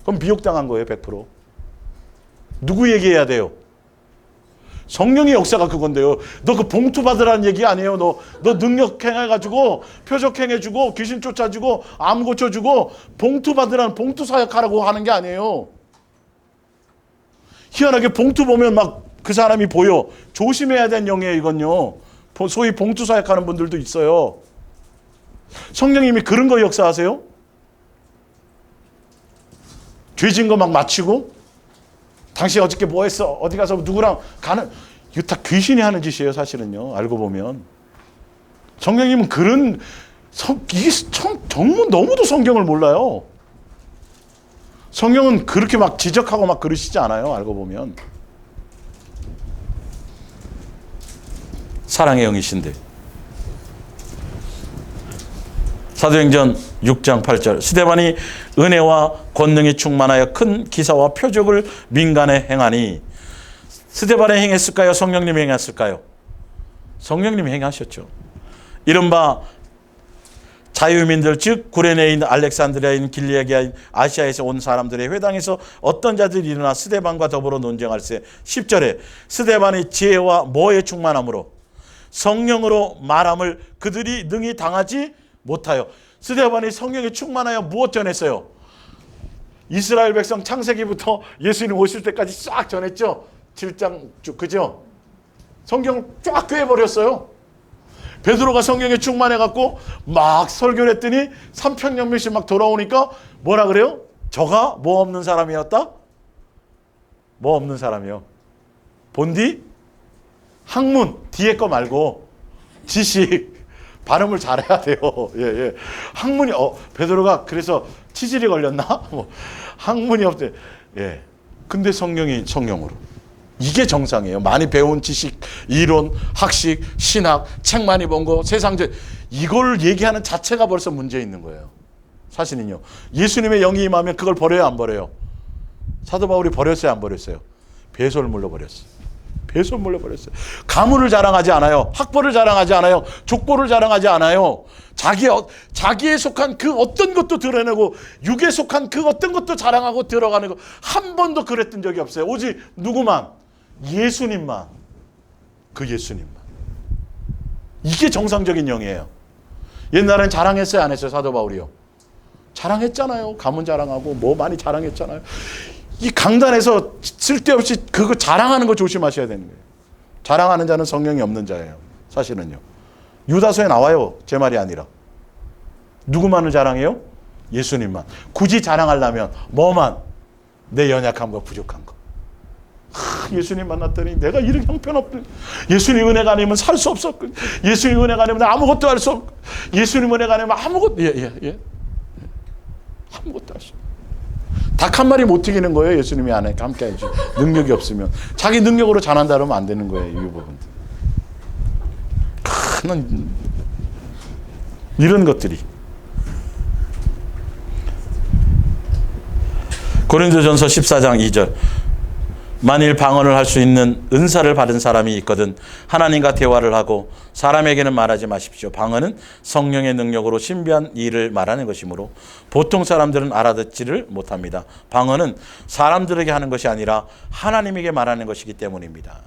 Speaker 1: 그럼 미혹당한 거예요. 100%. 누구 얘기해야 돼요? 성령의 역사가 그건데요. 너 그 봉투 받으라는 얘기 아니에요. 너 능력 행해가지고 표적 행해주고 귀신 쫓아주고 암 고쳐주고 봉투 받으라는 봉투 사역하라고 하는 게 아니에요. 희한하게 봉투 보면 막 그 사람이 보여. 조심해야 되는 영이에요. 이건요. 소위 봉투 사역하는 분들도 있어요. 성령님이 그런 거 역사하세요? 죄진 거 막 맞히고 당신 어저께 뭐 했어? 어디 가서 누구랑 가는, 이거 다 귀신이 하는 짓이에요. 사실은요. 알고 보면. 성령님은 그런, 이게 참 정말 너무도 성경을 몰라요. 성령은 그렇게 막 지적하고 막 그러시지 않아요. 알고 보면. 사랑의 영이신데. 사도행전 6장 8절 스데반이 은혜와 권능이 충만하여 큰 기사와 표적을 민간에 행하니. 스데반이 행했을까요? 성령님이 행했을까요? 성령님이 행하셨죠. 이른바 자유민들 즉 구레네인 알렉산드리아인 길리아인 아시아에서 온 사람들의 회당에서 어떤 자들이 일어나 스데반과 더불어 논쟁할세. 10절에 스데반이 지혜와 뭐에 충만함으로 성령으로 말함을 그들이 능히 당하지 못하여. 스데반이 성령에 충만하여 무엇 전했어요? 이스라엘 백성 창세기부터 예수님 오실 때까지 싹 전했죠. 7장 쭉, 그죠? 성경을 쫙 꿰버렸어요. 베드로가 성령에 충만해갖고 막 설교를 했더니 3,000명 명씩 막 돌아오니까 뭐라 그래요? 저가 뭐 없는 사람이었다? 뭐 없는 사람이요? 본디? 학문, 뒤에 거 말고 지식. 발음을 잘해야 돼요. 예, 예. 학문이, 베드로가 그래서 치질이 걸렸나? 뭐, 학문이 없대. 예. 근데 성령이 성령으로. 이게 정상이에요. 많이 배운 지식, 이론, 학식, 신학, 책 많이 본 거, 세상적, 이걸 얘기하는 자체가 벌써 문제 있는 거예요. 사실은요. 예수님의 영이 임하면 그걸 버려요, 안 버려요? 사도 바울이 버렸어요, 안 버렸어요? 배설물로 버렸어요. 배설물로 버렸어요. 가문을 자랑하지 않아요. 학벌을 자랑하지 않아요. 족보를 자랑하지 않아요. 자기에 속한 그 어떤 것도 드러내고 육에 속한 그 어떤 것도 자랑하고 들어가는 거 한 번도 그랬던 적이 없어요. 오직 누구만? 예수님만. 그 예수님만. 이게 정상적인 영이에요. 옛날엔 자랑했어요, 안 했어요? 사도 바울이요. 자랑했잖아요. 가문 자랑하고 뭐 많이 자랑했잖아요. 이 강단에서 쓸데없이 그거 자랑하는 거 조심하셔야 되는 거예요. 자랑하는 자는 성령이 없는 자예요. 사실은요. 유다서에 나와요. 제 말이 아니라. 누구만을 자랑해요? 예수님만. 굳이 자랑하려면 뭐만? 내 연약함과 부족한 거. 예수님 만났더니 내가 이렇게 형편없던, 예수님 은혜가 아니면 살 수 없었고, 예수님 은혜가 아니면 아무것도 할 수 없고, 예수님 은혜가 아니면 아무것도, 아무것도 할 수 없고. 닭 한 마리 못 튀기는 거예요. 예수님이 안에 함께 해야지. 능력이 없으면. 자기 능력으로 잘한다 그러면 안 되는 거예요. 이 부분들. 큰 이런 것들이. 고린도전서 14장 2절. 만일 방언을 할 수 있는 은사를 받은 사람이 있거든 하나님과 대화를 하고 사람에게는 말하지 마십시오. 방언은 성령의 능력으로 신비한 일을 말하는 것이므로 보통 사람들은 알아듣지를 못합니다. 방언은 사람들에게 하는 것이 아니라 하나님에게 말하는 것이기 때문입니다.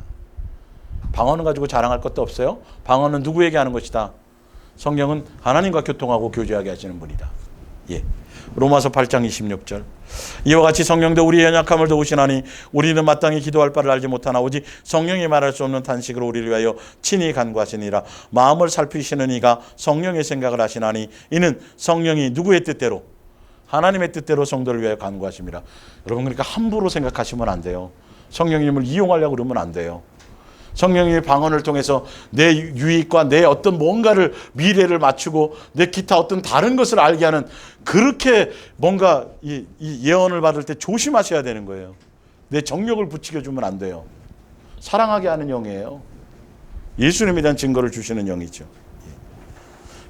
Speaker 1: 방언을 가지고 자랑할 것도 없어요. 방언은 누구에게 하는 것이다? 성령은 하나님과 교통하고 교제하게 하시는 분이다. 예. 로마서 8장 26절. 이와 같이 성령도 우리의 연약함을 도우시나니 우리는 마땅히 기도할 바를 알지 못하나 오직 성령이 말할 수 없는 탄식으로 우리를 위하여 친히 간구하시니라. 마음을 살피시는 이가 성령의 생각을 하시나니 이는 성령이 누구의 뜻대로? 하나님의 뜻대로 성도를 위하여 간구하심이라. 여러분, 그러니까 함부로 생각하시면 안 돼요. 성령님을 이용하려고 그러면 안 돼요. 성령님의 방언을 통해서 내 유익과 내 어떤 뭔가를 미래를 맞추고 내 기타 어떤 다른 것을 알게 하는, 그렇게 뭔가 이 예언을 받을 때 조심하셔야 되는 거예요. 내 정력을 부추겨 주면 안 돼요. 사랑하게 하는 영이에요. 예수님에 대한 증거를 주시는 영이죠.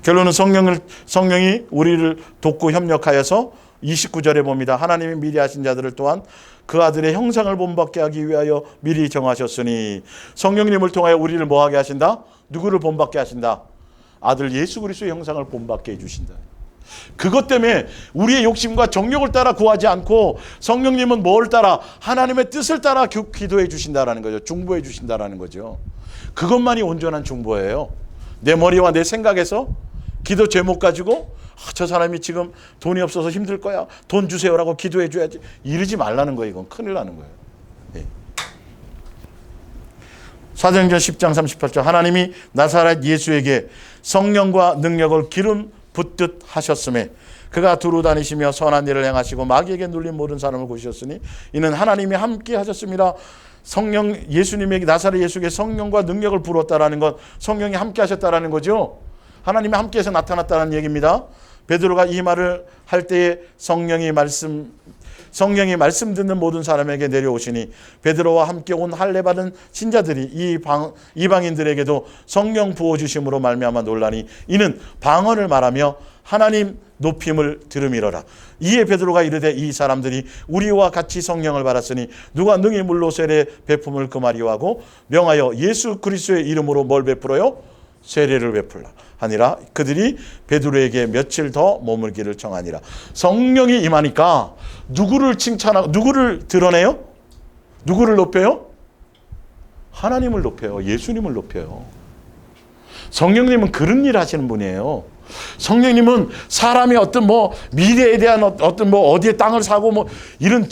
Speaker 1: 결론은 성령이 우리를 돕고 협력하여서 29절에 봅니다. 하나님이 미리 하신 자들을 또한 그 아들의 형상을 본받게 하기 위하여 미리 정하셨으니. 성령님을 통하여 우리를 뭐하게 하신다? 누구를 본받게 하신다? 아들 예수 그리스도의 형상을 본받게 해주신다. 그것 때문에 우리의 욕심과 정욕을 따라 구하지 않고 성령님은 뭘 따라? 하나님의 뜻을 따라 기도해 주신다라는 거죠. 중보해 주신다라는 거죠. 그것만이 온전한 중보예요. 내 머리와 내 생각에서 기도 제목 가지고 저 사람이 지금 돈이 없어서 힘들 거야, 돈 주세요라고 기도해 줘야지, 이러지 말라는 거예요. 이건 큰일 나는 거예요. 예. 사도행전 10장 38절. 하나님이 나사렛 예수에게 성령과 능력을 기름 붓듯 하셨음에 그가 두루 다니시며 선한 일을 행하시고 마귀에게 눌린 모든 사람을 고치셨으니 이는 하나님이 함께 하셨습니다. 성령, 예수님에게, 나사렛 예수에게 성령과 능력을 부었다라는 것, 성령이 함께 하셨다라는 거죠. 하나님이 함께해서 나타났다는 얘기입니다. 베드로가 이 말을 할 때에 성령이 말씀 듣는 모든 사람에게 내려오시니 베드로와 함께 온 할례 받은 신자들이 이방인들에게도 성령 부어 주심으로 말미암아 놀라니 이는 방언을 말하며 하나님 높임을 들음이로라. 이에 베드로가 이르되 이 사람들이 우리와 같이 성령을 받았으니 누가 능히 물로 세례 베품을 금하리요 하고 명하여 예수 그리스도의 이름으로 뭘 베풀어요? 세례를 베풀라 하니라. 그들이 베드로에게 며칠 더 머물기를 청하니라. 성령이 임하니까 누구를 칭찬하고 누구를 드러내요? 누구를 높여요? 하나님을 높여요. 예수님을 높여요. 성령님은 그런 일 하시는 분이에요. 성령님은 사람의 어떤 미래에 대한 어떤 어디에 땅을 사고 이런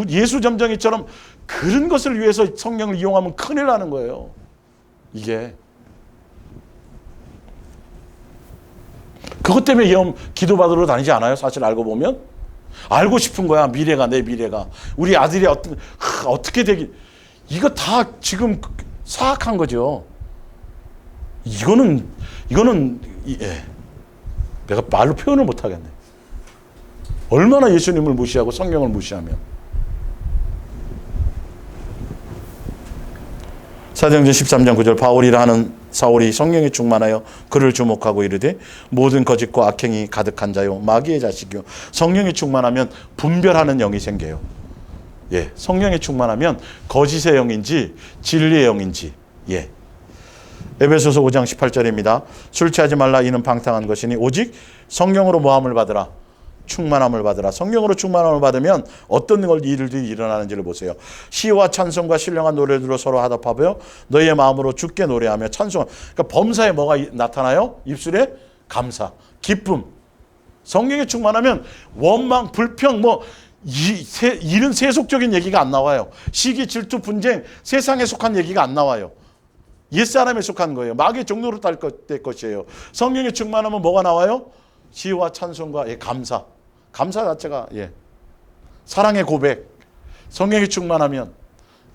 Speaker 1: 예수 점정이처럼 그런 것을 위해서 성령을 이용하면 큰일 나는 거예요. 이게 그것 때문에 기도받으러 다니지 않아요? 사실 알고 보면 알고 싶은 거야. 미래가, 내 미래가, 우리 아들이 어떻게 되기, 이거 다 지금 사악한 거죠. 이거는 내가 말로 표현을 못 하겠네. 얼마나 예수님을 무시하고 성령을 무시하면. 사도행전 13장 9절. 바울이라 하는 사울이 성령에 충만하여 그를 주목하고 이르되 모든 거짓과 악행이 가득한 자요 마귀의 자식이요. 성령에 충만하면 분별하는 영이 생겨요. 예, 성령에 충만하면 거짓의 영인지 진리의 영인지. 예. 에베소서 5장 18절입니다. 술 취하지 말라 이는 방탕한 것이니 오직 성령으로 모함을 받으라. 충만함을 받으라. 성령으로 충만함을 받으면 어떤 일들이 일어나는지를 보세요. 시와 찬송과 신령한 노래들로 서로 화답하며 너희의 마음으로 주께 노래하며 찬송. 그러니까 범사에 뭐가 나타나요? 입술에 감사, 기쁨. 성령에 충만하면 원망, 불평, 이런 세속적인 얘기가 안 나와요. 시기, 질투, 분쟁, 세상에 속한 얘기가 안 나와요. 옛사람에 속한 거예요. 마귀의 종로로 될 것이에요. 성령에 충만하면 뭐가 나와요? 시와 찬송과 감사. 감사 자체가 사랑의 고백. 성령에 충만하면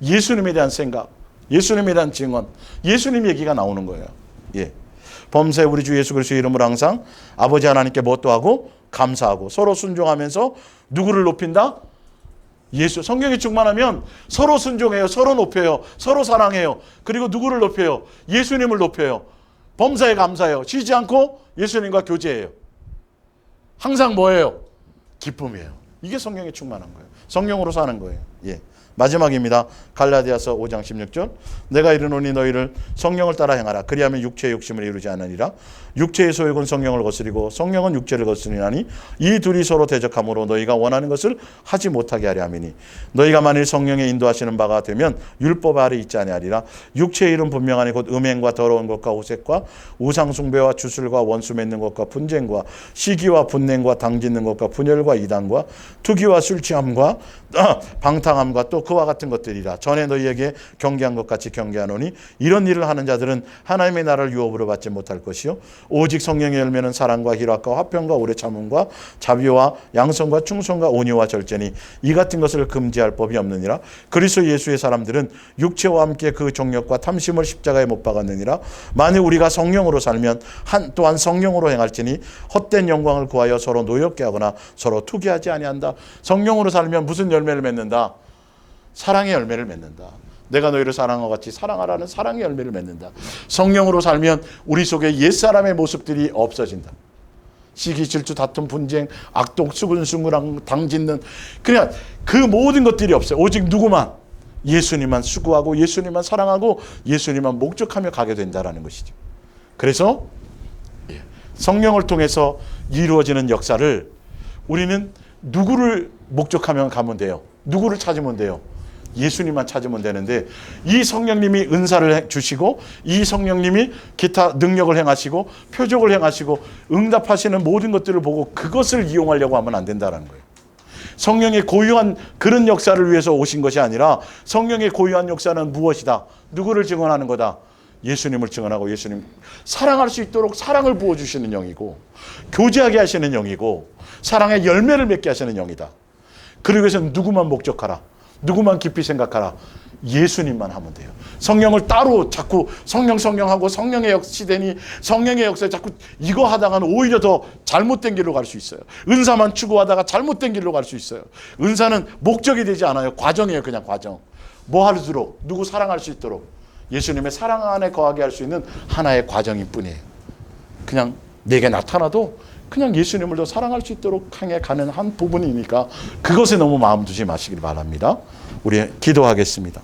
Speaker 1: 예수님에 대한 생각, 예수님에 대한 증언, 예수님 얘기가 나오는 거예요. 예. 범사에 우리 주 예수 그리스도의 이름으로 항상 아버지 하나님께 뭣도 하고 감사하고 서로 순종하면서 누구를 높인다? 예수. 성령에 충만하면 서로 순종해요. 서로 높여요. 서로 사랑해요. 그리고 누구를 높여요? 예수님을 높여요. 범사에 감사해요. 쉬지 않고 예수님과 교제해요. 항상 뭐예요? 기쁨이에요. 이게 성령에 충만한 거예요. 성령으로 사는 거예요. 예. 마지막입니다. 갈라디아서 5장 16절. 내가 이르노니 너희를 성령을 따라 행하라. 그리하면 육체의 욕심을 이루지 않으리라. 육체의 소욕은 성령을 거스리고 성령은 육체를 거스리나니 이 둘이 서로 대적함으로 너희가 원하는 것을 하지 못하게 하려 함이니 너희가 만일 성령의 인도하시는 바가 되면 율법 아래 있지 아니하리라. 육체의 일은 분명하니 곧 음행과 더러운 것과 호색과 우상 숭배와 주술과 원수 맺는 것과 분쟁과 시기와 분냉과 당짓는 것과 분열과 이단과 투기와 술 취함과 방탕함과 또 그와 같은 것들이라. 전에 너희에게 경계한 것 같이 경계하노니 이런 일을 하는 자들은 하나님의 나라를 유업으로 받지 못할 것이요 오직 성령의 열매는 사랑과 희락과 화평과 오래 참음과 자비와 양성과 충성과 온유와 절제니 이 같은 것을 금지할 법이 없느니라. 그리스도 예수의 사람들은 육체와 함께 그 정욕과 탐심을 십자가에 못 박았느니라. 만일 우리가 성령으로 살면 또한 성령으로 행할지니 헛된 영광을 구하여 서로 노엽게 하거나 서로 투기하지 아니한다. 성령으로 살면 무슨 열매를 맺는다? 사랑의 열매를 맺는다. 내가 너희를 사랑하고 같이 사랑하라는 사랑의 열매를 맺는다. 성령으로 살면 우리 속에 옛사람의 모습들이 없어진다. 시기, 질투, 다툼, 분쟁, 악독, 수근수근랑 당짓는 그냥 그 모든 것들이 없어요. 오직 누구만? 예수님만 수고하고 예수님만 사랑하고 예수님만 목적하며 가게 된다라는 것이죠. 그래서 성령을 통해서 이루어지는 역사를 우리는 누구를 목적하면 가면 돼요? 누구를 찾으면 돼요? 예수님만 찾으면 되는데 이 성령님이 은사를 주시고 이 성령님이 기타 능력을 행하시고 표적을 행하시고 응답하시는 모든 것들을 보고 그것을 이용하려고 하면 안 된다는 거예요. 성령의 고유한 그런 역사를 위해서 오신 것이 아니라 성령의 고유한 역사는 무엇이다? 누구를 증언하는 거다? 예수님을 증언하고 예수님 사랑할 수 있도록 사랑을 부어주시는 영이고 교제하게 하시는 영이고 사랑의 열매를 맺게 하시는 영이다. 그러기 위해서는 누구만 목적하라. 누구만 깊이 생각하라. 예수님만 하면 돼요. 성령을 따로 자꾸 성령하고 성령의 역시되니 성령의 역사에 자꾸 이거 하다가는 오히려 더 잘못된 길로 갈 수 있어요. 은사만 추구하다가 잘못된 길로 갈 수 있어요. 은사는 목적이 되지 않아요. 과정이에요. 그냥 과정. 뭐 할수록 누구 사랑할 수 있도록 예수님의 사랑 안에 거하게 할 수 있는 하나의 과정일 뿐이에요. 그냥 내게 나타나도 그냥 예수님을 더 사랑할 수 있도록 향해 가는 한 부분이니까 그것에 너무 마음 두지 마시길 바랍니다. 우리 기도하겠습니다.